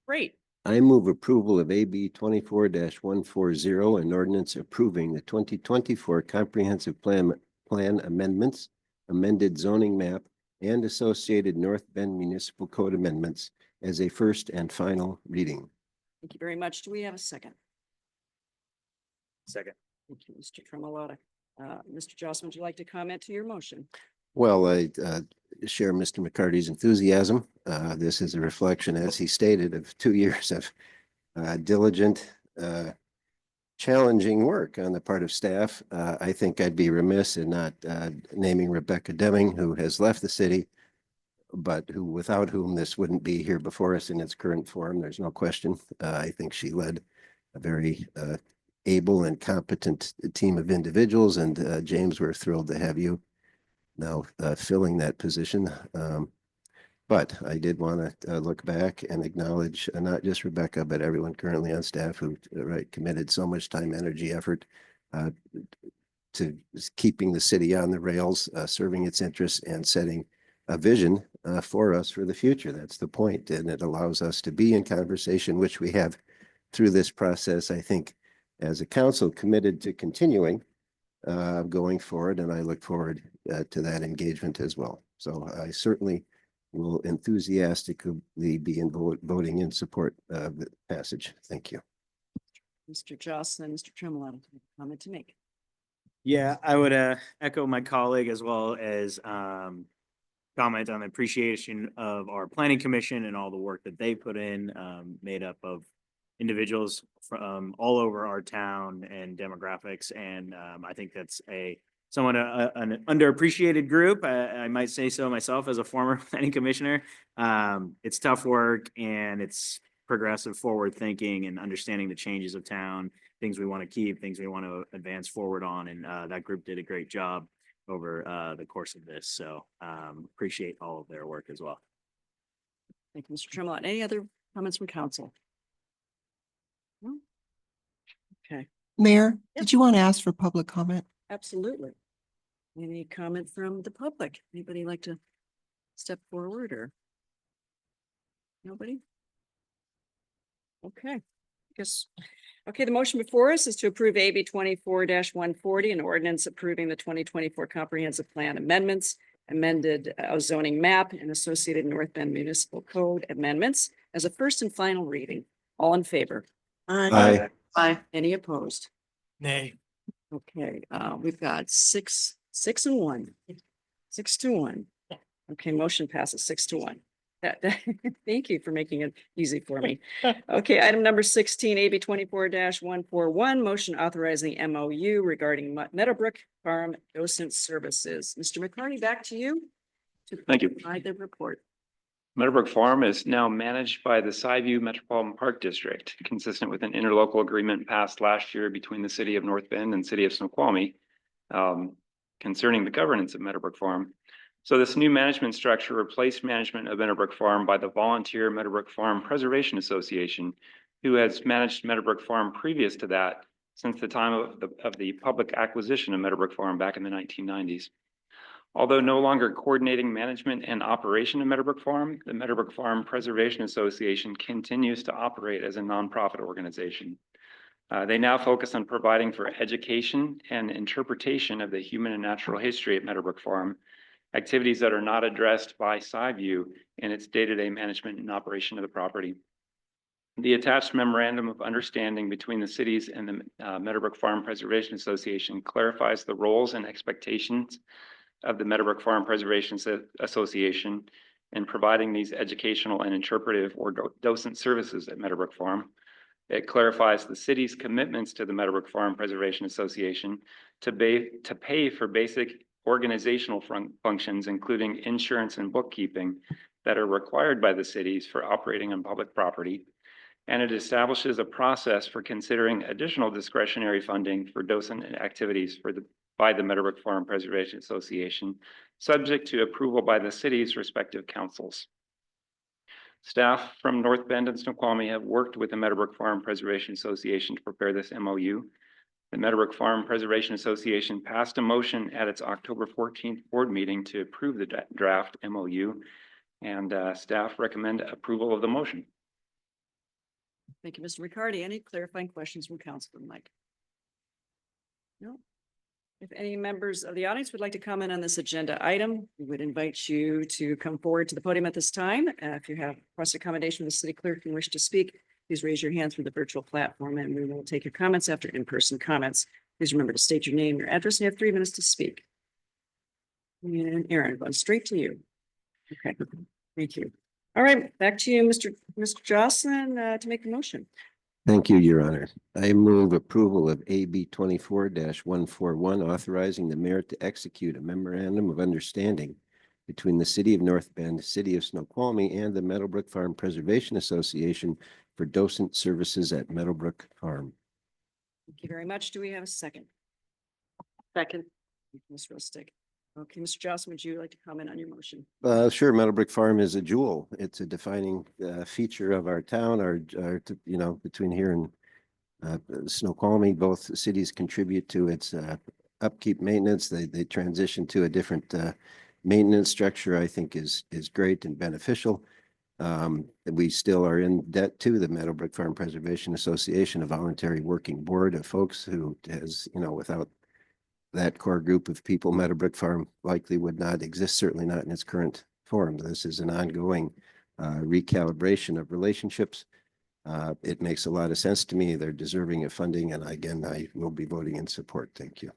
Great. I move approval of AB 24-140, an ordinance approving the 2024 comprehensive plan amendments, amended zoning map, and associated North Bend Municipal Code amendments as a first and final reading. Thank you very much. Do we have a second? Second. Thank you, Mr. Tremolata. Mr. Jocelyn, would you like to comment to your motion? Well, I share Mr. McCarty's enthusiasm. This is a reflection, as he stated, of 2 years of diligent, challenging work on the part of staff. I think I'd be remiss in not naming Rebecca Deming, who has left the city, but without whom this wouldn't be here before us in its current form. There's no question. I think she led a very able and competent team of individuals, and James, we're thrilled to have you now filling that position. But I did want to look back and acknowledge not just Rebecca, but everyone currently on staff who committed so much time, energy, effort to keeping the city on the rails, serving its interests and setting a vision for us for the future. That's the point. And it allows us to be in conversation, which we have through this process, I think, as a council committed to continuing going forward. And I look forward to that engagement as well. So I certainly will enthusiastically be voting in support of the passage. Thank you. Mr. Jocelyn, Mr. Tremolata, comment to make. Yeah, I would echo my colleague as well as comment on the appreciation of our planning commission and all the work that they put in, made up of individuals from all over our town and demographics. And I think that's somewhat an underappreciated group. I might say so myself as a former planning commissioner. It's tough work and it's progressive forward thinking and understanding the changes of town, things we want to keep, things we want to advance forward on. And that group did a great job over the course of this. So appreciate all of their work as well. Thank you, Mr. Tremolata. Any other comments from council? No? Okay, Mayor, Yep. did you want to ask for public comment? absolutely. Any comment from the public? Anybody like to step forward or? Nobody? Okay, guess, okay, the motion before us is to approve AB 24-140, an ordinance approving the 2024 comprehensive plan amendments amended zoning map and associated North Bend Municipal Code amendments as a first and final reading. All in favor? Aye. Aye. Any opposed? Nay. Okay, we've got 6-1. 6-1. Okay, motion passes 6-1. Thank you for making it easy for me. Okay, item number 16, AB 24-141, motion authorizing MOU regarding Meadowbrook Farm Docent Services. Mr. McCarty, back to you. To Thank you. provide the report. Meadowbrook Farm is now managed by the Skyview Metropolitan Park District, consistent with an interlocal agreement passed last year between the city of North Bend and city of Snoqualmie concerning the governance of Meadowbrook Farm. So this new management structure replaced management of Meadowbrook Farm by the volunteer Meadowbrook Farm Preservation Association, who has managed Meadowbrook Farm previous to that since the time of the public acquisition of Meadowbrook Farm back in the 1990s. Although no longer coordinating management and operation of Meadowbrook Farm, the Meadowbrook Farm Preservation Association continues to operate as a nonprofit organization. They now focus on providing for education and interpretation of the human and natural history at Meadowbrook Farm, activities that are not addressed by Skyview in its day-to-day management and operation of the property. The attached memorandum of understanding between the cities and the Meadowbrook Farm Preservation Association clarifies the roles and expectations of the Meadowbrook Farm Preservation Association in providing these educational and interpretive or docent services at Meadowbrook Farm. It clarifies the city's commitments to the Meadowbrook Farm Preservation Association to pay for basic organizational functions, including insurance and bookkeeping, that are required by the cities for operating on public property. And it establishes a process for considering additional discretionary funding for docent activities by the Meadowbrook Farm Preservation Association, subject to approval by the city's respective councils. Staff from North Bend and Snoqualmie have worked with the Meadowbrook Farm Preservation Association to prepare this MOU. The Meadowbrook Farm Preservation Association passed a motion at its October 14th board meeting to approve the draft MOU, and staff recommend approval of the motion. Thank you, Mr. McCarty. Any clarifying questions from Councilman Mike? No? If any members of the audience would like to comment on this agenda item, we would invite you to come forward to the podium at this time. If you have requested accommodation from the city clerk and wish to speak, please raise your hand through the virtual platform and we will take your comments after in-person comments. Please remember to state your name, your address, and you have 3 minutes to speak. And Aaron, going straight to you. Okay, thank you. All right, back to you, Mr. Jocelyn, to make the motion. Thank you, Your Honor. I move approval of AB 24-141, authorizing the mayor to execute a memorandum of understanding between the city of North Bend, city of Snoqualmie, and the Meadowbrook Farm Preservation Association for docent services at Meadowbrook Farm. Thank you very much. Do we have a second? Second. Ms. Rustick. Okay, Mr. Jocelyn, would you like to comment on your motion? Sure. Meadowbrook Farm is a jewel. It's a defining feature of our town, between here and Snoqualmie. Both cities contribute to its upkeep maintenance. They transition to a different maintenance structure, I think is great and beneficial. We still are in debt to the Meadowbrook Farm Preservation Association, a voluntary working board of folks who has, without that core group of people, Meadowbrook Farm likely would not exist, certainly not in its current form. This is an ongoing recalibration of relationships. It makes a lot of sense to me. They're deserving of funding, and again, I will be voting in support. Thank you.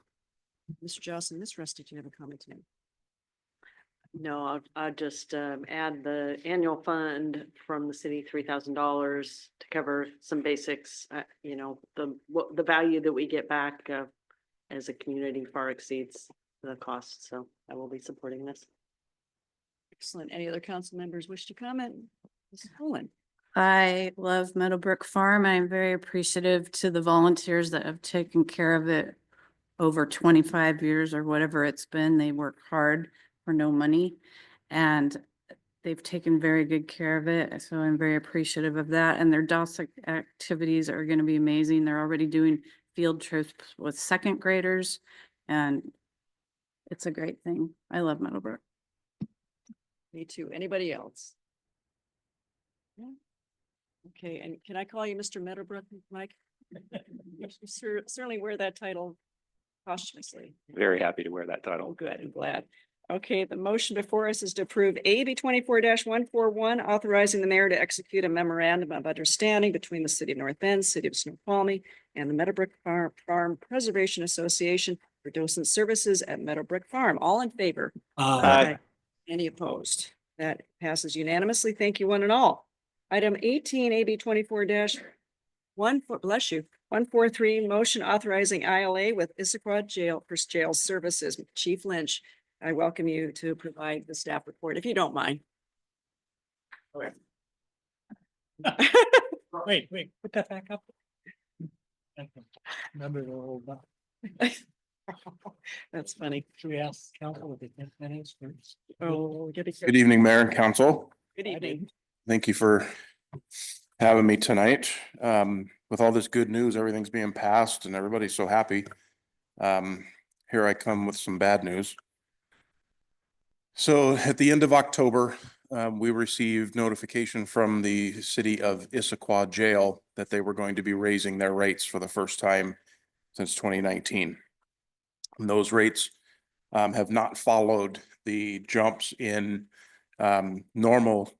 Mr. Jocelyn, Ms. Rustick, do you have a comment to make? No, I'll just add the annual fund from the city, $3,000 to cover some basics. The value that we get back as a community far exceeds the cost. So I will be supporting this. Excellent. Any other council members wish to comment? Ms. Holland. I love Meadowbrook Farm. I'm very appreciative to the volunteers that have taken care of it over 25 years or whatever it's been. They work hard for no money and they've taken very good care of it. So I'm very appreciative of that. And their docent activities are going to be amazing. They're already doing field trips with 2nd graders and it's a great thing. I love Meadowbrook. Me too. Anybody else? Yeah. Okay, and can I call you Mr. Meadowbrook, Mike? You certainly wear that title posthumously. Very happy to wear that Oh, title. good. I'm glad. Okay, the motion before us is to approve AB 24-141, authorizing the mayor to execute a memorandum of understanding between the city of North Bend, city of Snoqualmie, and the Meadowbrook Farm Preservation Association for docent services at Meadowbrook Farm. All in favor? Aye. Any opposed? That passes unanimously. Thank you, one and all. Item 18, AB 143, motion authorizing ILA with Issaquah Jail for jail services. Chief Lynch, I welcome you to provide the staff report, if you don't mind. Wait, put that back up. Remember the old, That's funny. should we ask council what they think that is first? Oh, Good evening, Mayor and Council. Good evening. Thank you for having me tonight. With all this good news, everything's being passed and everybody's so happy. Here I come with some bad news. So at the end of October, we received notification from the city of Issaquah Jail that they were going to be raising their rates for the first time since 2019. And those rates have not followed the jumps in normal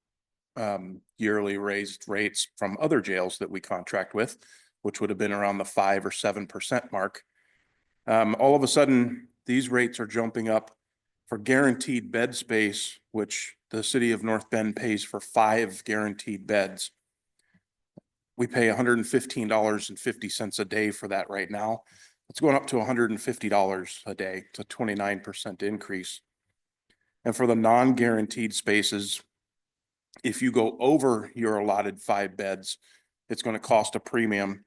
yearly raised rates from other jails that we contract with, which would have been around the 5 or 7% mark. All of a sudden, these rates are jumping up for guaranteed bed space, which the city of North Bend pays for 5 guaranteed beds. We pay $115.50 a day for that right now. It's going up to $150 a day. It's a 29% increase. And for the non-guaranteed spaces, if you go over your allotted 5 beds, it's going to cost a premium.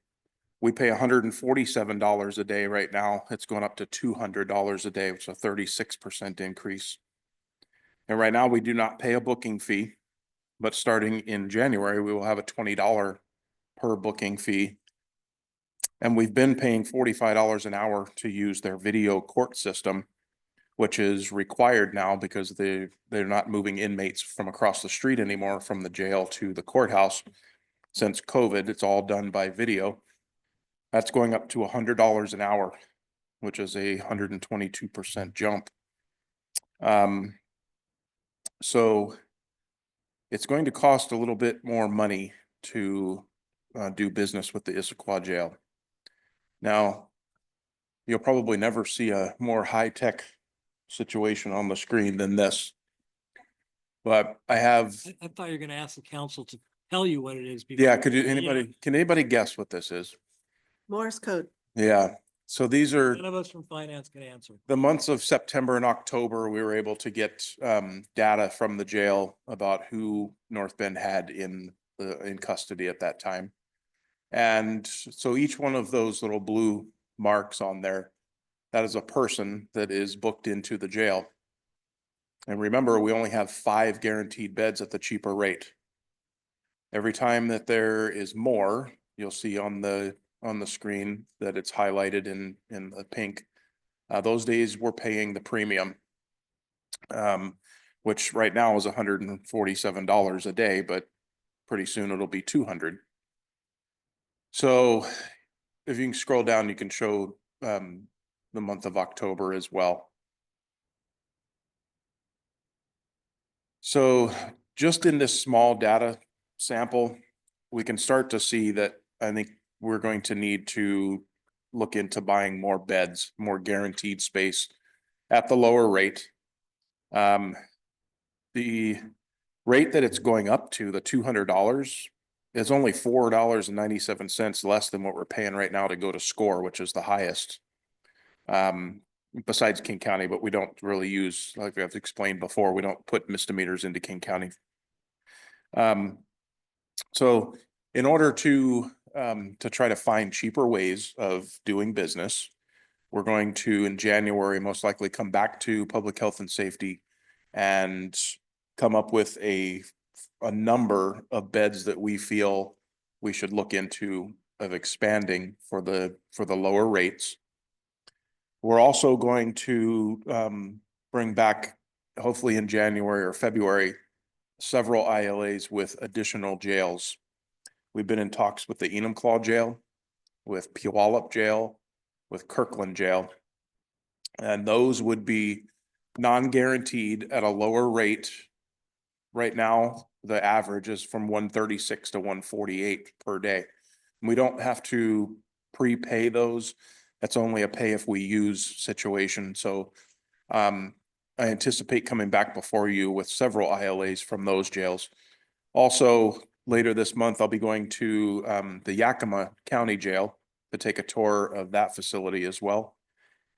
We pay $147 a day right now. It's going up to $200 a day, which is a 36% increase. And right now we do not pay a booking fee, but starting in January, we will have a $20 per booking fee. And we've been paying $45 an hour to use their video court system, which is required now because they're not moving inmates from across the street anymore from the jail to the courthouse. Since COVID, it's all done by video. That's going up to $100 an hour, which is a 122% jump. So it's going to cost a little bit more money to do business with the Issaquah Jail. Now, you'll probably never see a more high-tech situation on the screen than this. But I have, I thought you were gonna ask the council to tell you what it is. yeah, can anybody guess what this is? Morse code. Yeah, so these are None of us from finance can answer. the months of September and October. We were able to get data from the jail about who North Bend had in custody at that time. And so each one of those little blue marks on there, that is a person that is booked into the jail. And remember, we only have 5 guaranteed beds at the cheaper rate. Every time that there is more, you'll see on the screen that it's highlighted in the pink. Those days we're paying the premium, which right now is $147 a day, but pretty soon it'll be $200. So if you can scroll down, you can show the month of October as well. So just in this small data sample, we can start to see that I think we're going to need to look into buying more beds, more guaranteed space at the lower rate. The rate that it's going up to, the $200, is only $4.97 less than what we're paying right now to go to SCORE, which is the highest. Besides King County, but we don't really use, like I've explained before, we don't put misdemeanors into King County. So in order to try to find cheaper ways of doing business, we're going to, in January, most likely come back to Public Health and Safety and come up with a number of beds that we feel we should look into of expanding for the lower rates. We're also going to bring back, hopefully in January or February, several ILAs with additional jails. We've been in talks with the Enumclaw Jail, with Puyallup Jail, with Kirkland Jail. And those would be non-guaranteed at a lower rate. Right now, the average is from 136 to 148 per day. We don't have to prepay those. That's only a pay if we use situation. So I anticipate coming back before you with several ILAs from those jails. Also, later this month, I'll be going to the Yakima County Jail to take a tour of that facility as well.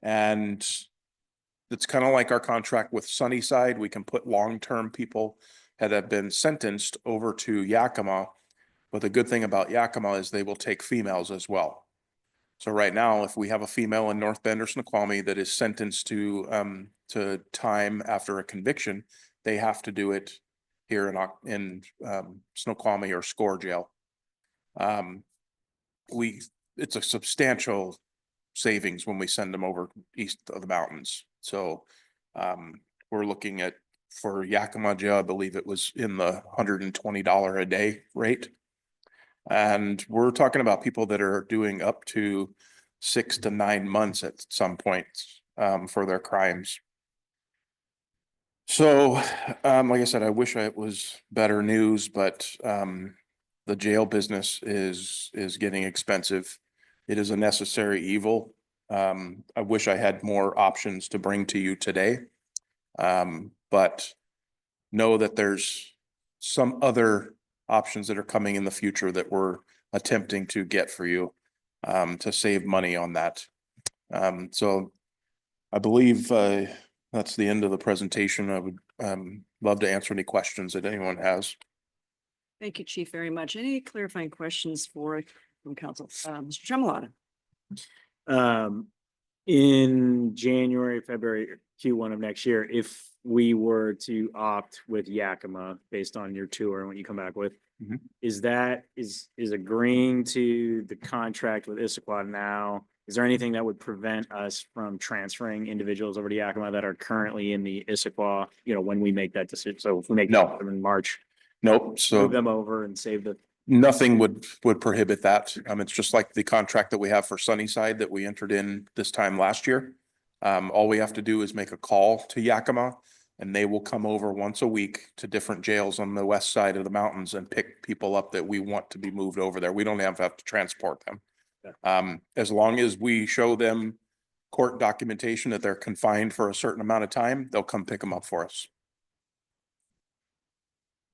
And it's kind of like our contract with Sunnyside. We can put long-term people that have been sentenced over to Yakima. But the good thing about Yakima is they will take females as well. So right now, if we have a female in North Bend or Snoqualmie that is sentenced to time after a conviction, they have to do it here in Snoqualmie or Score Jail. It's a substantial savings when we send them over east of the mountains. So we're looking at, for Yakima Jail, I believe it was in the $120 a day rate. And we're talking about people that are doing up to 6 to 9 months at some point for their crimes. So, like I said, I wish it was better news, but the jail business is getting expensive. It is a necessary evil. I wish I had more options to bring to you today. But know that there's some other options that are coming in the future that we're attempting to get for you to save money on that. So I believe that's the end of the presentation. I would love to answer any questions that anyone has. Thank you, Chief, very much. Any clarifying questions from council? Mr. Tremolata? In January, February, Q1 of next year, if we were to opt with Yakima based on your tour and what you come back with, is agreeing to the contract with Issaquah now, is there anything that would prevent us from transferring individuals over to Yakima that are currently in the Issaquah, when we make that decision? So if we make them in March, Nope. So move them over and save the. Nothing would prohibit that. It's just like the contract that we have for Sunnyside that we entered in this time last year. All we have to do is make a call to Yakima and they will come over once a week to different jails on the west side of the mountains and pick people up that we want to be moved over there. We don't have to transport them. As long as we show them court documentation that they're confined for a certain amount of time, they'll come pick them up for us.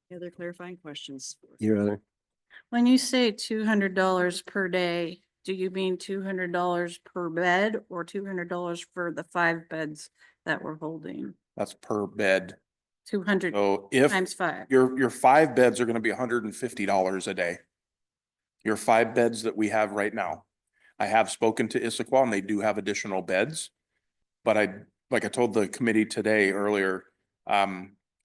Any other clarifying questions? Your Honor. When you say $200 per day, do you mean $200 per bed or $200 for the 5 beds that we're holding? That's per bed. 200 So if times 5. your 5 beds are going to be $150 a day. Your 5 beds that we have right now. I have spoken to Issaquah and they do have additional beds. But like I told the committee today earlier,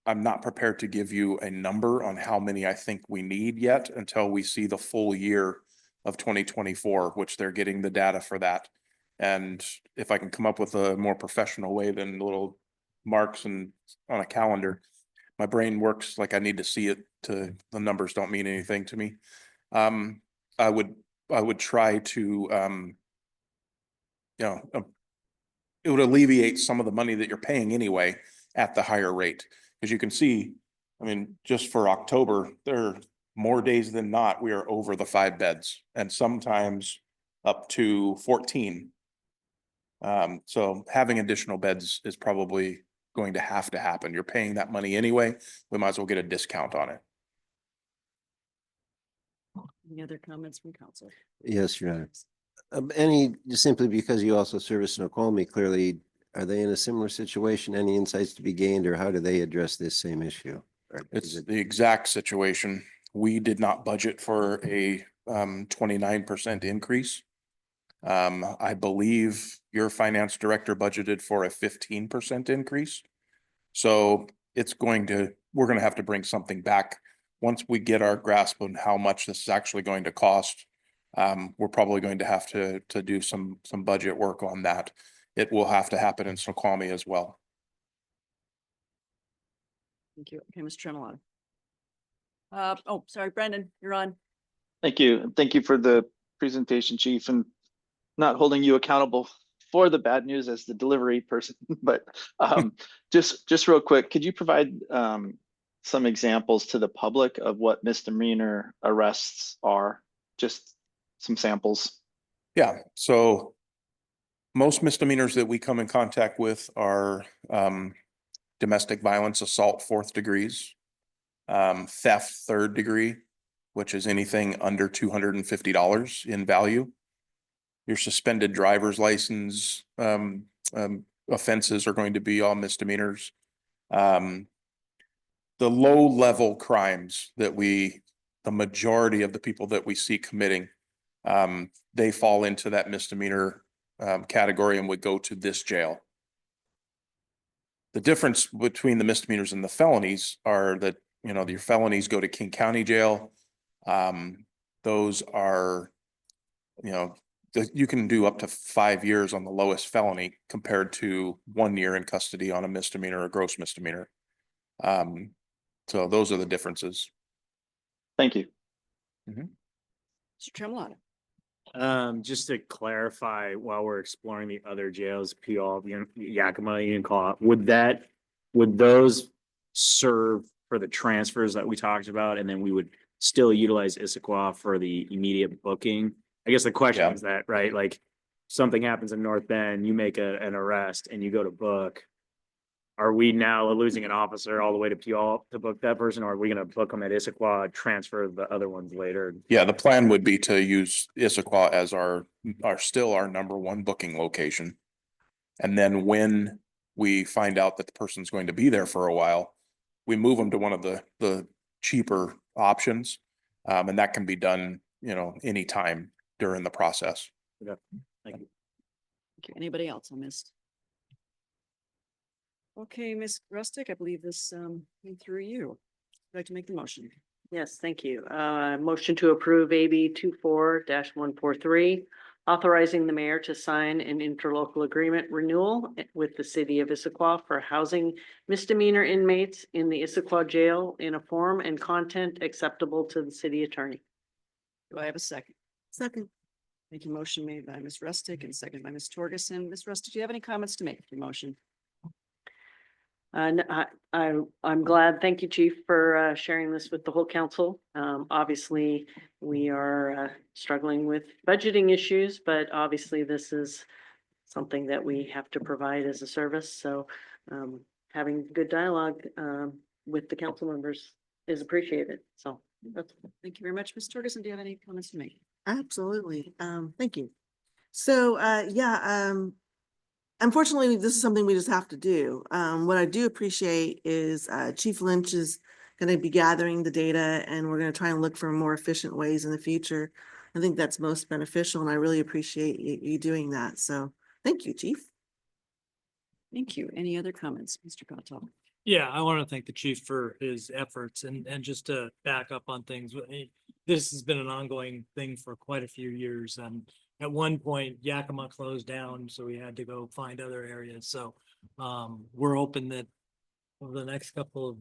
I'm not prepared to give you a number on how many I think we need yet until we see the full year of 2024, which they're getting the data for that. And if I can come up with a more professional way than little marks and on a calendar, my brain works like I need to see it. The numbers don't mean anything to me. I would try to, it would alleviate some of the money that you're paying anyway at the higher rate. As you can see, just for October, there are more days than not, we are over the 5 beds and sometimes up to 14. So having additional beds is probably going to have to happen. You're paying that money anyway. We might as well get a discount on it. Any other comments from council? Yes, Your Honor. Just simply because you also service Snoqualmie, clearly, are they in a similar situation? Any insights to be gained, or how do they address this same issue? It's the exact situation. We did not budget for a 29% increase. I believe your finance director budgeted for a 15% increase. So we're going to have to bring something back. Once we get our grasp on how much this is actually going to cost, we're probably going to have to do some budget work on that. It will have to happen in Snoqualmie as well. Thank you. Okay, Mr. Tremolata. Sorry, Brendan, you're on. Thank you. Thank you for the presentation, Chief, and not holding you accountable for the bad news as the delivery person, but just real quick, could you provide some examples to the public of what misdemeanor arrests are? Just some samples. Yeah, so most misdemeanors that we come in contact with are domestic violence, assault, 4th degrees, theft, 3rd degree, which is anything under $250 in value. Your suspended driver's license offenses are going to be all misdemeanors. The low-level crimes that the majority of the people that we see committing, they fall into that misdemeanor category and would go to this jail. The difference between the misdemeanors and the felonies are that, you know, your felonies go to King County Jail. Those are, you know, you can do up to 5 years on the lowest felony compared to 1 year in custody on a misdemeanor or gross misdemeanor. So those are the differences. Thank you. Mr. Tremolata. Just to clarify, while we're exploring the other jails, Puyallup, Yakima, Unicoi, would those serve for the transfers that we talked about, and then we would still utilize Issaquah for the immediate booking? I guess the question is that, right? Like, something happens in North Bend, you make an arrest and you go to book. Are we now losing an officer all the way to Puyallup to book that person, or are we going to book them at Issaquah, transfer the other ones later? Yeah, the plan would be to use Issaquah as our number one booking location. And then when we find out that the person's going to be there for a while, we move them to one of the cheaper options. And that can be done, you know, anytime during the process. Okay. Thank you. Okay, anybody else I missed? Okay, Ms. Rustick, I believe this came through you. Would you like to make the motion? Yes, thank you. Motion to approve AB 24-143, authorizing the mayor to sign an interlocal agreement renewal with the city of Issaquah for housing misdemeanor inmates in the Issaquah jail in a form and content acceptable to the city attorney. Do I have a second? Second. Thank you. Motion made by Ms. Rustick and seconded by Ms. Torgerson. Ms. Rustick, do you have any comments to make for your motion? And I'm glad. Thank you, Chief, for sharing this with the whole council. Obviously, we are struggling with budgeting issues, but obviously this is something that we have to provide as a service. So having good dialogue with the council members is appreciated. So that's. Thank you very much. Ms. Torgerson, do you have any comments to make? Absolutely. Thank you. So, unfortunately, this is something we just have to do. What I do appreciate is Chief Lynch is going to be gathering the data, and we're going to try and look for more efficient ways in the future. I think that's most beneficial, and I really appreciate you doing that. So thank you, Chief. Thank you. Any other comments, Mr. Cottle? Yeah, I want to thank the chief for his efforts and just to back up on things. This has been an ongoing thing for quite a few years. At one point, Yakima closed down, so we had to go find other areas. So we're hoping that over the next couple of,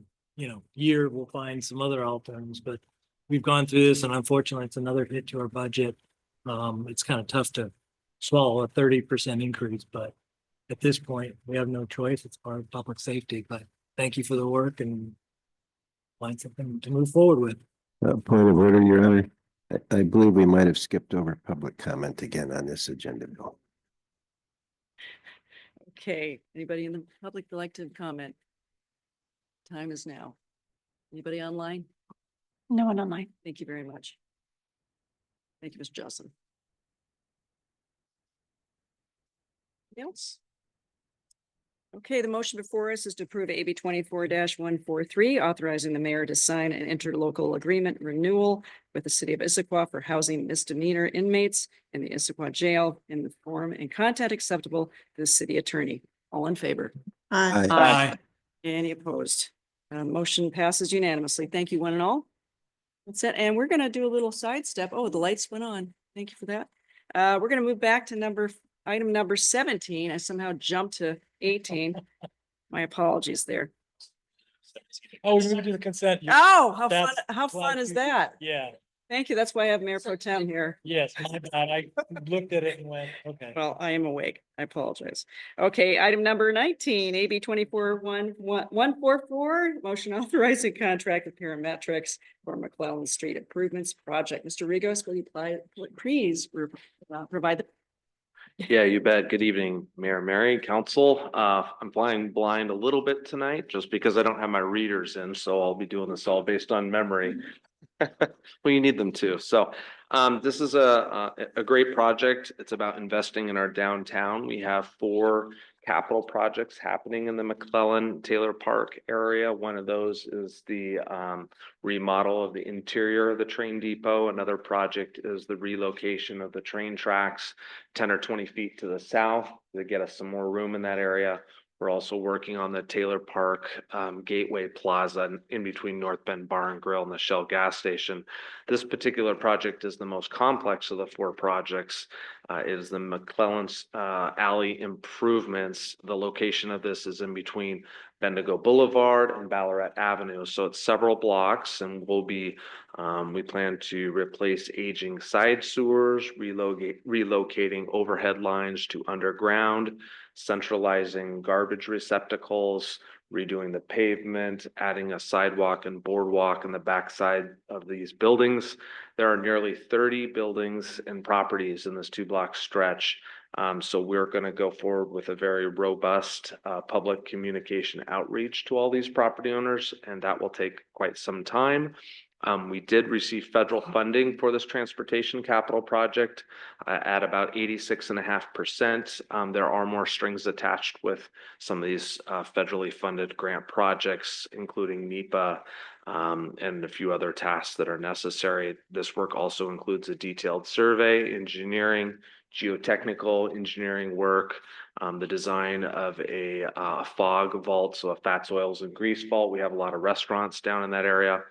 year, we'll find some other alternatives, but we've gone through this, and unfortunately, it's another hit to our budget. It's kind of tough to swallow a 30% increase, but at this point, we have no choice. It's part of public safety, but thank you for the work and find something to move forward with. Point of order, Your Honor. I believe we might have skipped over public comment again on this agenda bill. Okay, anybody in the public would like to comment? Time is now. Anybody online? No one online. Thank you very much. Thank you, Ms. Jocelyn. Anything else? Okay, the motion before us is to approve AB 24-143, authorizing the mayor to sign an interlocal agreement renewal with the city of Issaquah for housing misdemeanor inmates in the Issaquah jail in the form and content acceptable to the city attorney. All in favor? Aye. Aye. Any opposed? Motion passes unanimously. Thank you, one and all. That's it. And we're going to do a little sidestep. Oh, the lights went on. Thank you for that. We're going to move back to item number 17. I somehow jumped to 18. My apologies there. Oh, we're gonna do the consent. Oh, how fun! That's How fun like is you- that? Yeah. Thank you. That's why I have Mayor Pro Tem here. Yes, my bad. I looked at it and went, okay. Well, I am awake. I apologize. Okay, item number 19, AB 24-144, motion authorizing contract with Parametrics for McClellan Street Improvements Project. Mr. Regos, will you please provide the Yeah, you bet. Good evening, Mayor Mary, Council. I'm flying blind a little bit tonight just because I don't have my readers in, so I'll be doing this all based on memory. Well, you need them too. So this is a great project. It's about investing in our downtown. We have 4 capital projects happening in the McClellan Taylor Park area. One of those is the remodel of the interior of the train depot. Another project is the relocation of the train tracks 10 or 20 feet to the south to get us some more room in that area. We're also working on the Taylor Park Gateway Plaza in between North Bend Bar and Grill and the Shell gas station. This particular project is the most complex of the 4 projects. It is the McClellan's Alley improvements. The location of this is in between Bendigo Boulevard and Ballarat Avenue. So it's several blocks, and we plan to replace aging side sewers, relocating overhead lines to underground, centralizing garbage receptacles, redoing the pavement, adding a sidewalk and boardwalk in the backside of these buildings. There are nearly 30 buildings and properties in this 2-block stretch. So we're going to go forward with a very robust public communication outreach to all these property owners, and that will take quite some time. We did receive federal funding for this transportation capital project at about 86.5%. There are more strings attached with some of these federally funded grant projects, including NEPA and a few other tasks that are necessary. This work also includes a detailed survey, engineering, geotechnical engineering work, the design of a fog vault, so a fats, oils, and grease vault. We have a lot of restaurants down in that area.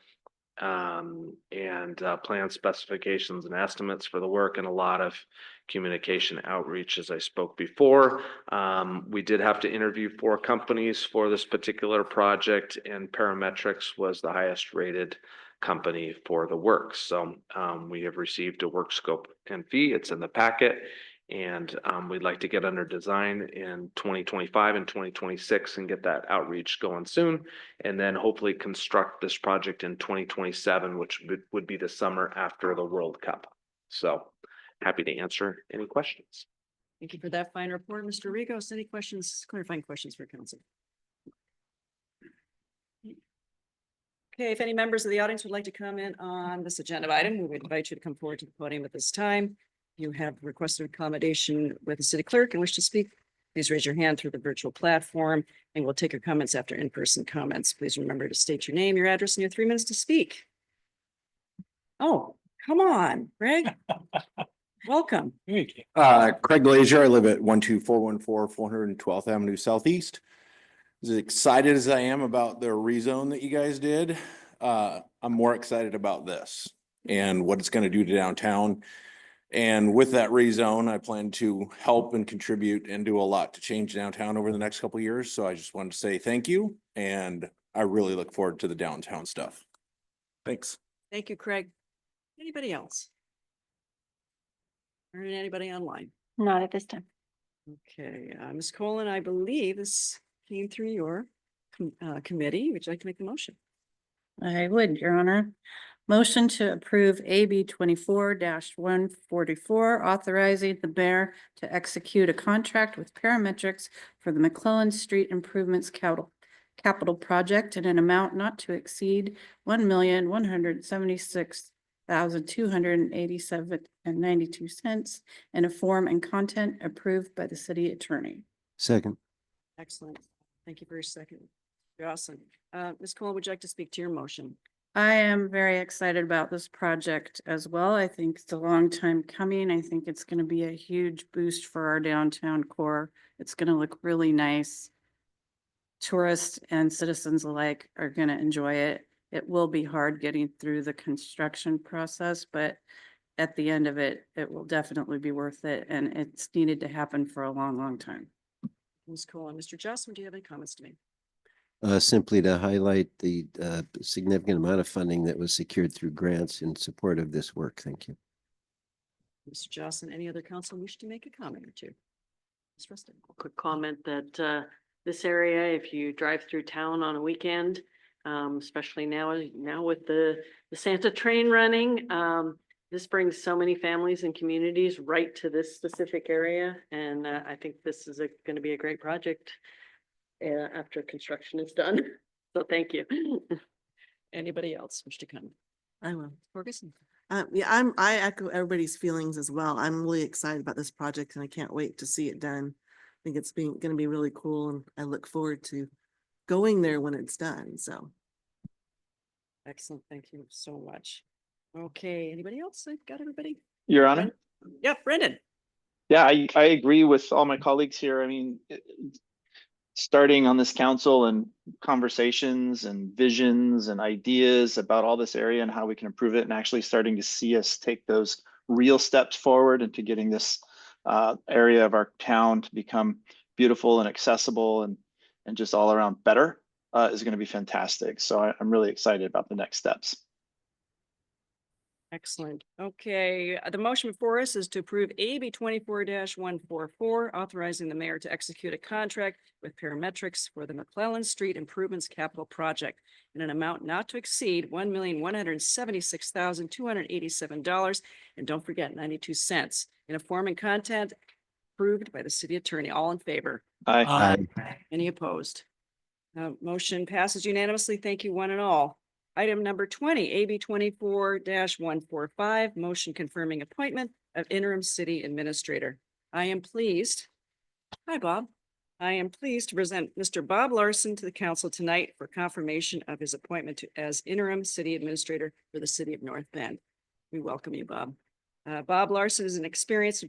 Plan specifications and estimates for the work, and a lot of communication outreach, as I spoke before. We did have to interview 4 companies for this particular project, and Parametrics was the highest rated company for the work. So we have received a work scope and fee. It's in the packet. And we'd like to get under design in 2025 and 2026 and get that outreach going soon. And then hopefully construct this project in 2027, which would be the summer after the World Cup. So happy to answer any questions. Thank you for that fine report, Mr. Regos. Any questions, clarifying questions for council? Okay, if any members of the audience would like to comment on this agenda item, we would invite you to come forward to the podium at this time. You have requested accommodation with the city clerk and wish to speak, please raise your hand through the virtual platform, and we'll take your comments after in-person comments. Please remember to state your name, your address, and your 3 minutes to speak. Oh, come on, Greg. Welcome. Thank you. Craig Glazier. I live at 12414 412th Avenue Southeast. As excited as I am about the rezone that you guys did, I'm more excited about this and what it's going to do to downtown. And with that rezone, I plan to help and contribute and do a lot to change downtown over the next couple of years. So I just wanted to say thank you, and I really look forward to the downtown stuff. Thanks. Thank you, Craig. Anybody else? Or anybody online? Not at this time. Okay, Ms. Colon, I believe this came through your committee. Would you like to make the motion? I would, Your Honor. Motion to approve AB 24-144, authorizing the mayor to execute a contract with Parametrics for the McClellan Street Improvements Capital Project in an amount not to exceed $1,176,287.92 in a form and content approved by the city attorney. Second. Excellent. Thank you for your second. Awesome. Ms. Cole, would you like to speak to your motion? I am very excited about this project as well. I think it's a long time coming. I think it's going to be a huge boost for our downtown core. It's going to look really nice. Tourists and citizens alike are going to enjoy it. It will be hard getting through the construction process, but at the end of it, it will definitely be worth it. And it's needed to happen for a long, long time. Ms. Cole and Mr. Jocelyn, do you have any comments to make? simply to highlight the significant amount of funding that was secured through grants in support of this work. Thank you. Mr. Jocelyn, any other council wish to make a comment or two? Ms. Rustin? Quick comment that this area, if you drive through town on a weekend, especially now with the Santa train running, this brings so many families and communities right to this specific area. And I think this is going to be a great project after construction is done. So thank you. Anybody else wish to comment? I will. Ferguson? Yeah, I echo everybody's feelings as well. I'm really excited about this project and I can't wait to see it done. I think it's gonna be really cool and I look forward to going there when it's done, so. Excellent. Thank you so much. Okay, anybody else? I've got everybody? Your Honor? Yep, Brendan. Yeah, I agree with all my colleagues here. I mean, starting on this council and conversations and visions and ideas about all this area and how we can improve it, and actually starting to see us take those real steps forward into getting this area of our town to become beautiful and accessible and just all around better is going to be fantastic. So I'm really excited about the next steps. Excellent. Okay, the motion before us is to approve AB 24-144, authorizing the mayor to execute a contract with Parametrics for the McClellan Street Improvements Capital Project in an amount not to exceed $1,176,287. And don't forget, 92 cents in a form and content approved by the city attorney. All in favor? Aye. Any opposed? Motion passes unanimously. Thank you, one and all. Item number 20, AB 24-145, motion confirming appointment of interim city administrator. I am pleased. Hi, Bob. I am pleased to present Mr. Bob Larson to the council tonight for confirmation of his appointment as interim city administrator for the city of North Bend. We welcome you, Bob. Bob Larson is an experienced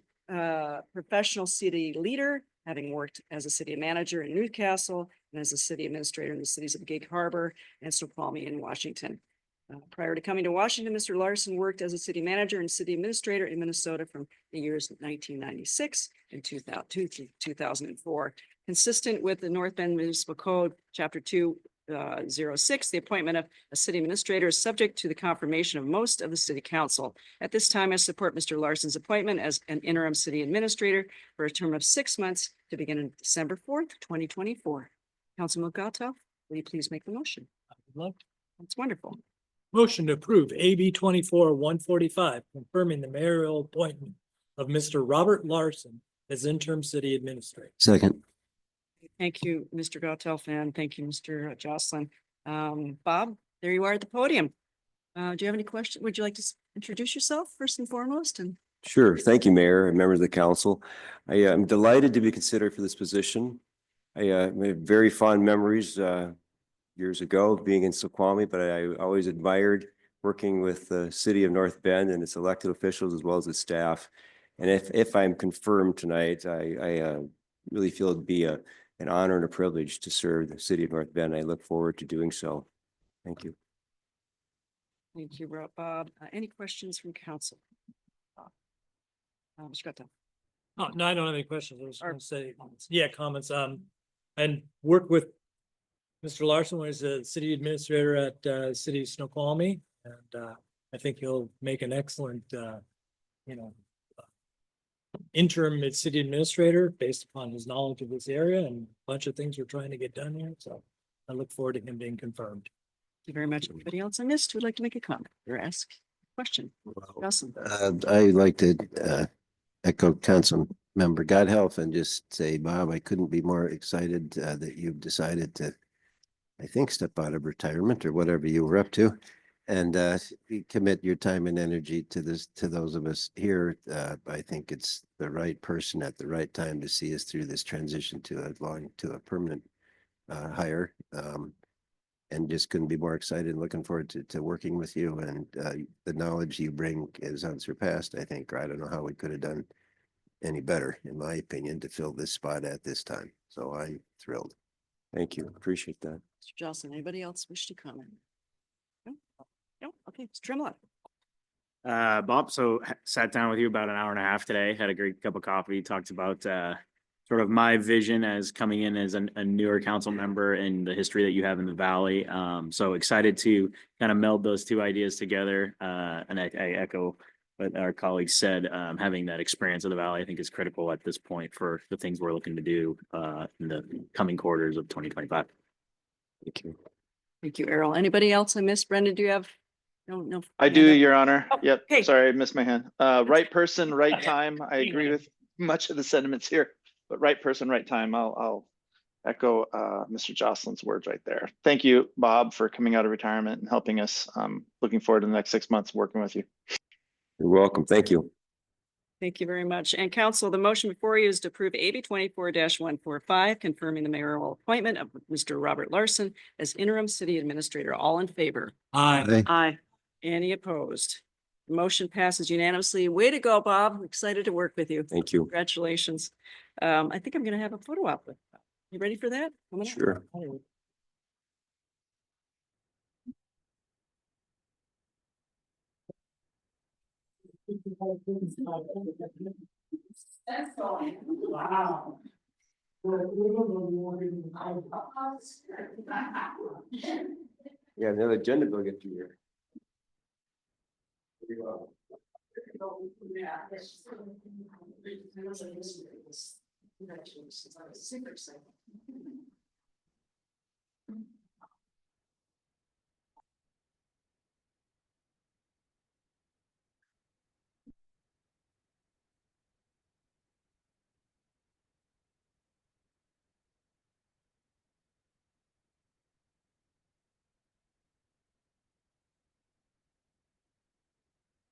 professional city leader, having worked as a city manager in Newcastle and as a city administrator in the cities of Gig Harbor and Snoqualmie in Washington. Prior to coming to Washington, Mr. Larson worked as a city manager and city administrator in Minnesota from the years 1996 and 2004. Consistent with the North Bend Municipal Code, Chapter 206, the appointment of a city administrator is subject to the confirmation of most of the city council. At this time, I support Mr. Larson's appointment as an interim city administrator for a term of 6 months to begin on December 4th, 2024. Councilman Gatto, will you please make the motion? That's wonderful. Motion to approve AB 24-145, confirming the mayoral appointment of Mr. Robert Larson as interim city administrator. Second. Thank you, Mr. Gautelf, and thank you, Mr. Jocelyn. Bob, there you are at the podium. Do you have any questions? Would you like to introduce yourself first and foremost? And Sure. Thank you, Mayor and members of the council. I am delighted to be considered for this position. I have very fond memories years ago being in Snoqualmie, but I always admired working with the city of North Bend and its elected officials as well as its staff. And if I'm confirmed tonight, I really feel it'd be an honor and a privilege to serve the city of North Bend. I look forward to doing so. Thank you. thank you, Bob. Any questions from council? Mr. Gautelf. Oh, no, I don't have any questions. I was going to say, yeah, comments. And work with Mr. Larson was a city administrator at City of Snoqualmie, and I think he'll make an excellent, interim city administrator based upon his knowledge of this area and a bunch of things we're trying to get done here. So I look forward to him being confirmed. Thank you very much. Anybody else on this who would like to make a comment or ask a question? Jocelyn. I'd like to echo Council Member Godhelf and just say, Bob, I couldn't be more excited that you've decided to, I think, step out of retirement or whatever you were up to, and commit your time and energy to this, to those of us here. I think it's the right person at the right time to see us through this transition to a permanent hire. And just couldn't be more excited and looking forward to working with you, and the knowledge you bring is unsurpassed. I think I don't know how we could have done any better, in my opinion, to fill this spot at this time. So I'm thrilled. Thank you. Appreciate that. Mr. Jocelyn, anybody else wish to comment? No? No? Okay, Mr. Tremlott. Bob, so sat down with you about an hour and a half today, had a great cup of coffee, talked about sort of my vision as coming in as a newer council member and the history that you have in the valley. So excited to kind of meld those two ideas together. And I echo what our colleagues said, having that experience of the valley, I think is critical at this point for the things we're looking to do in the coming quarters of 2025. Thank you. Thank you, Errol. Anybody else I missed? Brendan, do you have? No. I do, Your Honor. Oh, Yep, okay. sorry, I missed my hand. Right person, right time. I agree with much of the sentiments here, but right person, right time. I'll echo Mr. Jocelyn's words right there. Thank you, Bob, for coming out of retirement and helping us. Looking forward to the next 6 months working with you. You're welcome. Thank you. Thank you very much. And council, the motion before you is to approve AB 24-145, confirming the mayoral appointment of Mr. Robert Larson as interim city administrator. All in favor? Aye. Aye. Any opposed? Motion passes unanimously. Way to go, Bob. Excited to work with you. Thank you. Congratulations. I think I'm going to have a photo op with. You ready for that? Coming up? Sure. Wow. Yeah, another agenda bill get you here.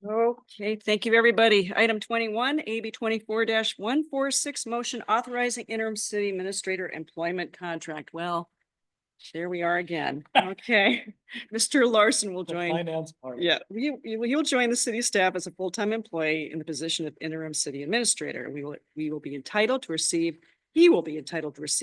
Okay, thank you, everybody. Item 21, AB 24-146, motion authorizing interim city administrator employment contract. Well, there we are again. Okay, Mr. Larson will The join. finance part. Yeah, he'll join the city staff as a full-time employee in the position of interim city administrator. He will be entitled to receive,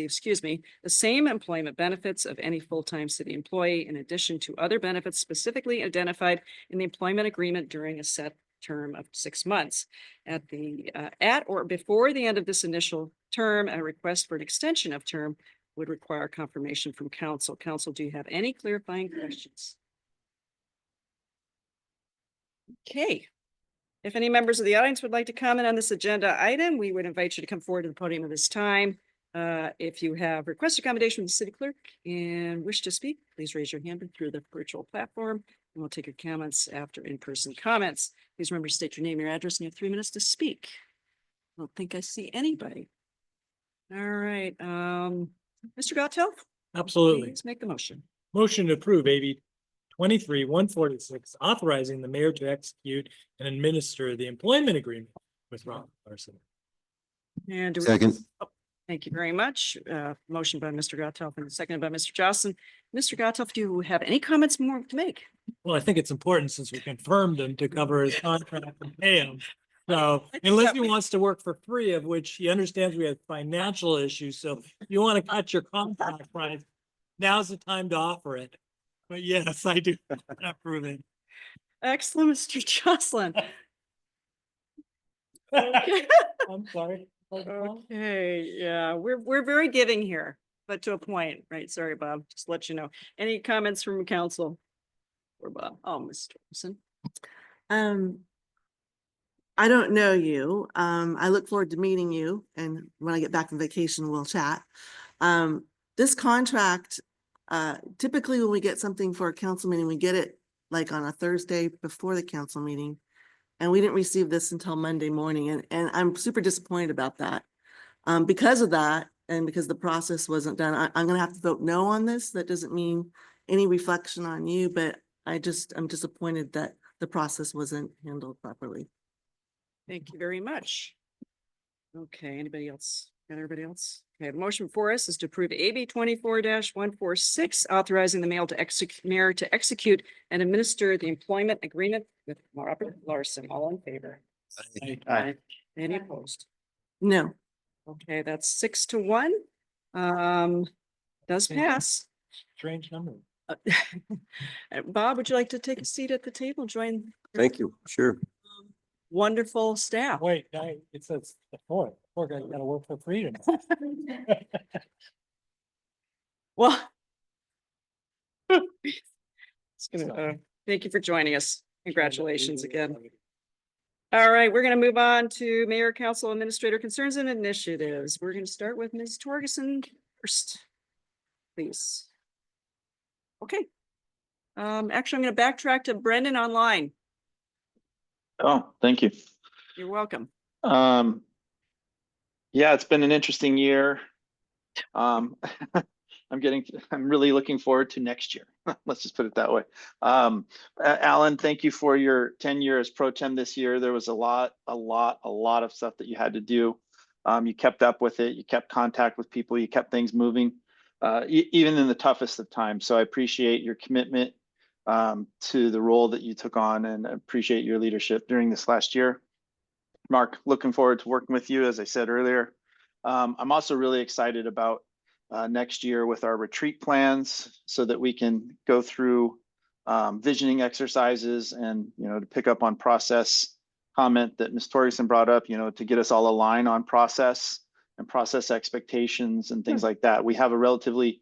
excuse me, the same employment benefits of any full-time city employee in addition to other benefits specifically identified in the employment agreement during a set term of 6 months. At or before the end of this initial term, a request for an extension of term would require confirmation from council. Council, do you have any clarifying questions? Okay. If any members of the audience would like to comment on this agenda item, we would invite you to come forward to the podium at this time. If you have requested accommodation from the city clerk and wish to speak, please raise your hand through the virtual platform, and we'll take your comments after in-person comments. Please remember to state your name, your address, and you have 3 minutes to speak. I don't think I see anybody. All right, Mr. Gottel? Absolutely. Please make the motion. Motion to approve AB 23-146, authorizing the mayor to execute and administer the employment agreement with Robert Larson. And do we- Second. Oh, thank you very much. Motion by Mr. Gottoff and seconded by Mr. Johnson. Mr. Gottoff, do you have any comments more to make? Well, I think it's important since we confirmed him to cover his contract and pay him. So think unless that he wants to work for free, of which he understands we have financial issues, so if you want to cut your contract price, now's the time to offer it. But yes, I do approve it. Excellent, Mr. Jocelyn. Okay. I'm sorry. Okay, yeah, we're very giving here, but to a point, right? Sorry, Bob, just to let you know. Any comments from council? Or Bob? Oh, Mr. Wilson. I don't know you. I look forward to meeting you, and when I get back from vacation, we'll chat. This contract, typically when we get something for a council meeting, we get it like on a Thursday before the council meeting. And we didn't receive this until Monday morning, and I'm super disappointed about that. Because of that, and because the process wasn't done, I'm gonna have to vote no on this. That doesn't mean any reflection on you, but I'm disappointed that the process wasn't handled properly. Thank you very much. Okay, anybody else? Got everybody else? Okay, the motion for us is to approve AB 24-146, authorizing the mayor to execute and administer the employment agreement with Robert Larson. All in favor? Aye. Any opposed? No. Okay, that's 6-1. Does pass. Strange number. Bob, would you like to take a seat at the table? Join your Thank you. Sure. wonderful staff. Wait, it says the fourth. Poor guy gotta work for free tonight. Well. Thank you for joining us. Congratulations again. All right, we're going to move on to Mayor, Council, Administrator Concerns and Initiatives. We're going to start with Ms. Torgerson first, please. Okay. Actually, I'm going to backtrack to Brendan online. Oh, thank you. You're welcome. Yeah, it's been an interesting year. I'm really looking forward to next year. Let's just put it that way. Alan, thank you for your tenure as pro tem this year. There was a lot of stuff that you had to do. You kept up with it. You kept contact with people. You kept things moving, even in the toughest of times. So I appreciate your commitment to the role that you took on, and appreciate your leadership during this last year. Mark, looking forward to working with you, as I said earlier. I'm also really excited about next year with our retreat plans, so that we can go through visioning exercises, and, to pick up on process comment that Ms. Torgerson brought up, to get us all aligned on process and process expectations and things like that. We have a relatively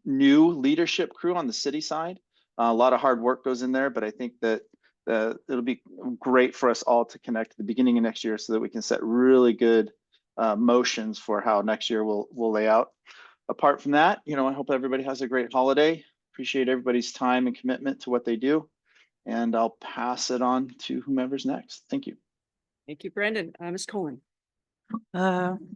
new leadership crew on the city side. A lot of hard work goes in there, but I think that it'll be great for us all to connect at the beginning of next year, so that we can set really good motions for how next year will lay out. Apart from that, I hope everybody has a great holiday. Appreciate everybody's time and commitment to what they do. And I'll pass it on to whomever's next. Thank you. Thank you, Brendan. Ms. Cohen.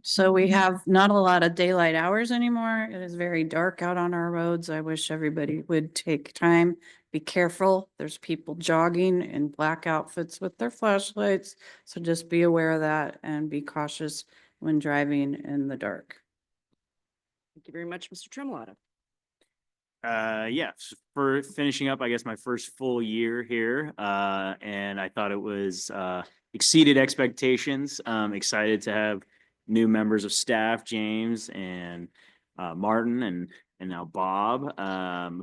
So we have not a lot of daylight hours anymore. It is very dark out on our roads. I wish everybody would take time, be careful. There's people jogging in black outfits with their flashlights. So just be aware of that and be cautious when driving in the dark. Thank you very much, Mr. Tremolata. Yeah, for finishing up, I guess, my first full year here, and I thought it was exceeded expectations. Excited to have new members of staff, James and Martin and now Bob,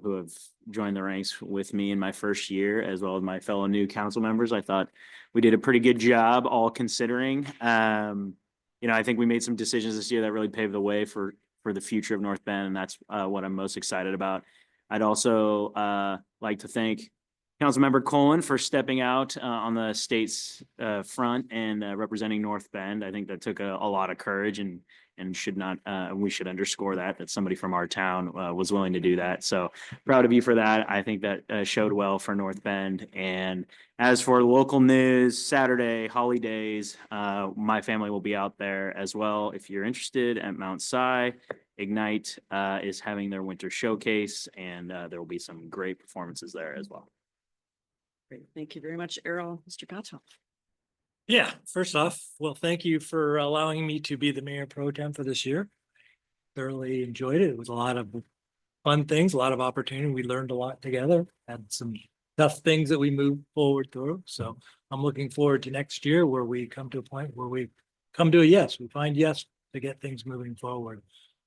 who have joined the ranks with me in my first year, as well as my fellow new council members. I thought we did a pretty good job, all considering. I think we made some decisions this year that really paved the way for the future of North Bend, and that's what I'm most excited about. I'd also like to thank Councilmember Colin for stepping out on the state's front and representing North Bend. I think that took a lot of courage, and should not, we should underscore that somebody from our town was willing to do that. So proud of you for that. I think that showed well for North Bend. And as for local news, Saturday, holidays, my family will be out there as well. If you're interested, at Mount Si, Ignite is having their winter showcase, and there will be some great performances there as well. Great. Thank you very much, Errol. Mr. Gatto. Yeah, first off, well, thank you for allowing me to be the mayor pro tem for this year. Thoroughly enjoyed it. It was a lot of fun things, a lot of opportunity. We learned a lot together, had some tough things that we moved forward through. So I'm looking forward to next year, where we come to a point where we come to a yes, we find yes to get things moving forward.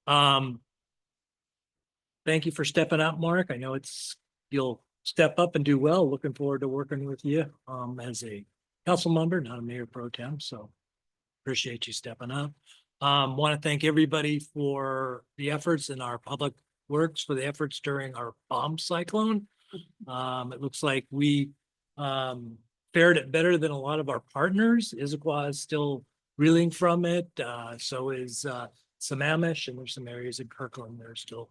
Thank you for stepping up, Mark. I know you'll step up and do well. Looking forward to working with you as a council member, not a mayor pro tem. So appreciate you stepping up. Want to thank everybody for the efforts in our public works, for the efforts during our bomb cyclone. It looks like we fared it better than a lot of our partners. Issaquah is still reeling from it. So is Sammamish, and there's some areas in Kirkland that are still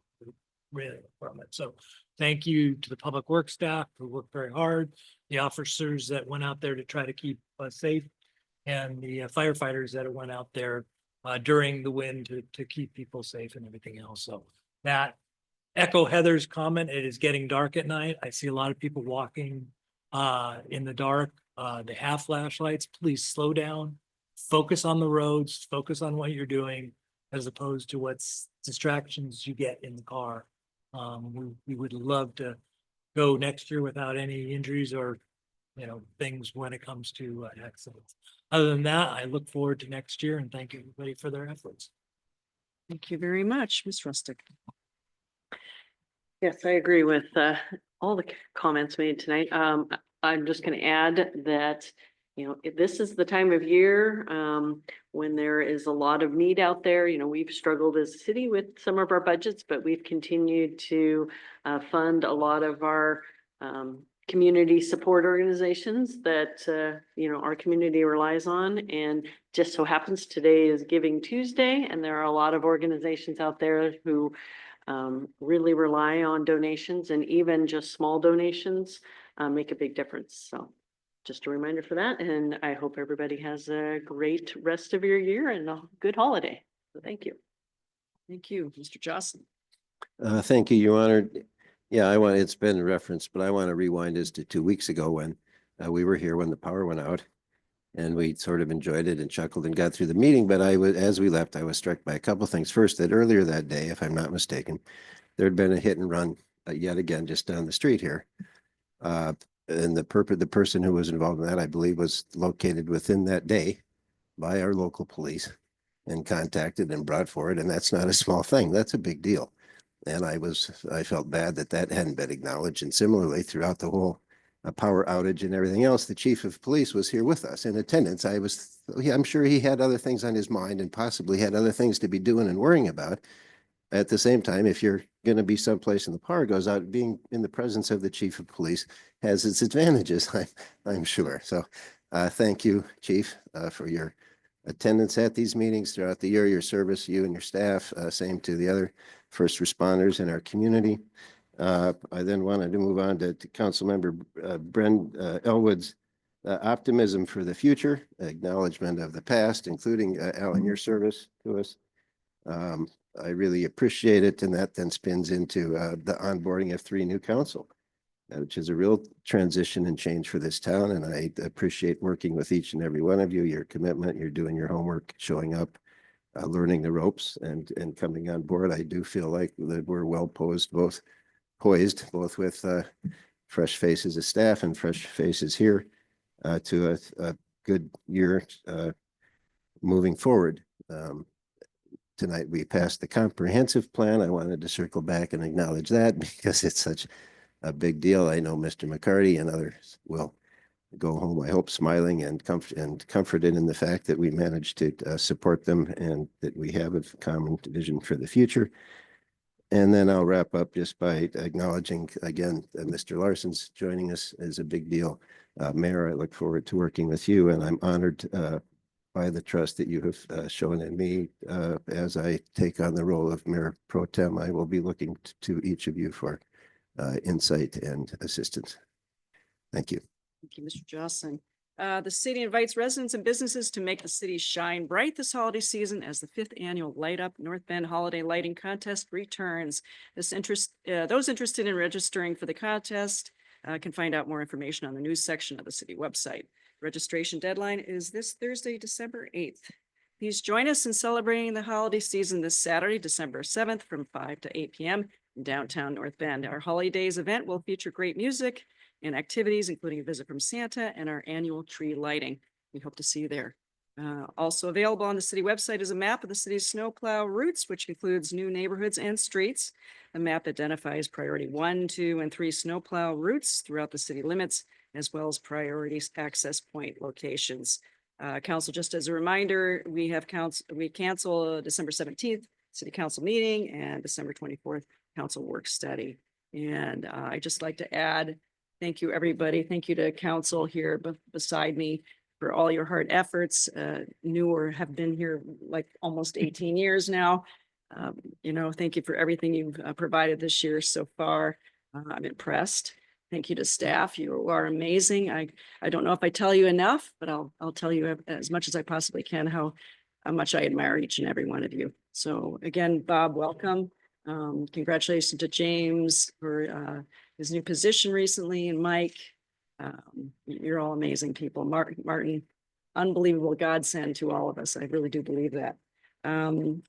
reeling from it. So thank you to the public works staff who worked very hard, the officers that went out there to try to keep us safe, and the firefighters that went out there during the wind to keep people safe and everything else. So that echo Heather's comment, it is getting dark at night. I see a lot of people walking in the dark. They have flashlights. Please slow down, focus on the roads, focus on what you're doing, as opposed to what's distractions you get in the car. We would love to go next year without any injuries or, things when it comes to accidents. Other than that, I look forward to next year, and thank everybody for their efforts. Thank you very much, Ms. Rustick. Yes, I agree with all the comments made tonight. I'm just going to add that this is the time of year, when there is a lot of need out there. We've struggled as a city with some of our budgets, but we've continued to fund a lot of our community support organizations that, our community relies on. And just so happens today is Giving Tuesday, and there are a lot of organizations out there who really rely on donations, and even just small donations make a big difference. So just a reminder for that. And I hope everybody has a great rest of your year and a good holiday. So thank you. Thank you, Mr. Jocelyn. Thank you, Your Honor. Yeah, it's been referenced, but I want to rewind as to 2 weeks ago when we were here when the power went out. And we sort of enjoyed it and chuckled and got through the meeting. But as we left, I was struck by a couple of things. First, that earlier that day, if I'm not mistaken, there had been a hit and run yet again just down the street here. And the person who was involved in that, I believe, was located within that day by our local police and contacted and brought forward. And that's not a small thing. That's a big deal. And I felt bad that hadn't been acknowledged. And similarly, throughout the whole power outage and everything else, the chief of police was here with us in attendance. I'm sure he had other things on his mind and possibly had other things to be doing and worrying about. At the same time, if you're going to be someplace and the power goes out, being in the presence of the chief of police has its advantages, I'm sure. So thank you, Chief, for your attendance at these meetings throughout the year, your service, you and your staff, same to the other first responders in our community. I then wanted to move on to Councilmember Bren Elwood's optimism for the future, acknowledgement of the past, including Alan, your service to us. I really appreciate it, and that then spins into the onboarding of 3 new council, which is a real transition and change for this town. And I appreciate working with each and every one of you, your commitment, you're doing your homework, showing up, learning the ropes and coming on board. I do feel like that we're well poised both with fresh faces of staff and fresh faces here to a good year moving forward. Tonight we passed the comprehensive plan. I wanted to circle back and acknowledge that because it's such a big deal. I know Mr. McCarty and others will go home, I hope, smiling and comforted in the fact that we managed to support them and that we have a common vision for the future. And then I'll wrap up just by acknowledging again that Mr. Larson's joining us is a big deal. Mayor, I look forward to working with you, and I'm honored by the trust that you have shown in me as I take on the role of Mayor Pro Tem. I will be looking to each of you for insight and assistance. Thank you. Thank you, Mr. Jocelyn. The city invites residents and businesses to make the city shine bright this holiday season as the 5th annual Light Up North Bend Holiday Lighting Contest returns. Those interested in registering for the contest can find out more information on the news section of the city website. Registration deadline is this Thursday, December 8th. Please join us in celebrating the holiday season this Saturday, December 7th from 5 to 8 p.m. in downtown North Bend. Our holidays event will feature great music and activities, including a visit from Santa and our annual tree lighting. We hope to see you there. Also available on the city website is a map of the city's snowplow routes, which includes new neighborhoods and streets. The map identifies priority 1, 2, and 3 snowplow routes throughout the city limits, as well as priority access point locations. Council, just as a reminder, we cancel December 17th city council meeting and December 24th council work study. And I just like to add, thank you, everybody. Thank you to council here beside me for all your hard efforts. New or have been here like almost 18 years now. Thank you for everything you've provided this year so far. I'm impressed. Thank you to staff. You are amazing. I don't know if I tell you enough, but I'll tell you as much as I possibly can how much I admire each and every one of you. So again, Bob, welcome. Congratulations to James for his new position recently, and Mike. You're all amazing people. Martin, unbelievable godsend to all of us. I really do believe that.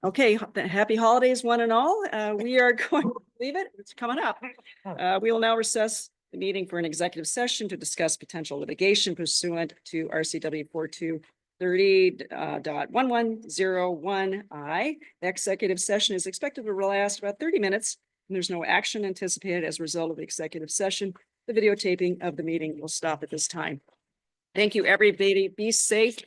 Okay, happy holidays, one and all. We are going to leave it. It's coming up. We will now recess the meeting for an executive session to discuss potential litigation pursuant to RCW 4230.1101I. The executive session is expected to last about 30 minutes, and there's no action anticipated as a result of the executive session. The videotaping of the meeting will stop at this time. Thank you, everybody. Be safe.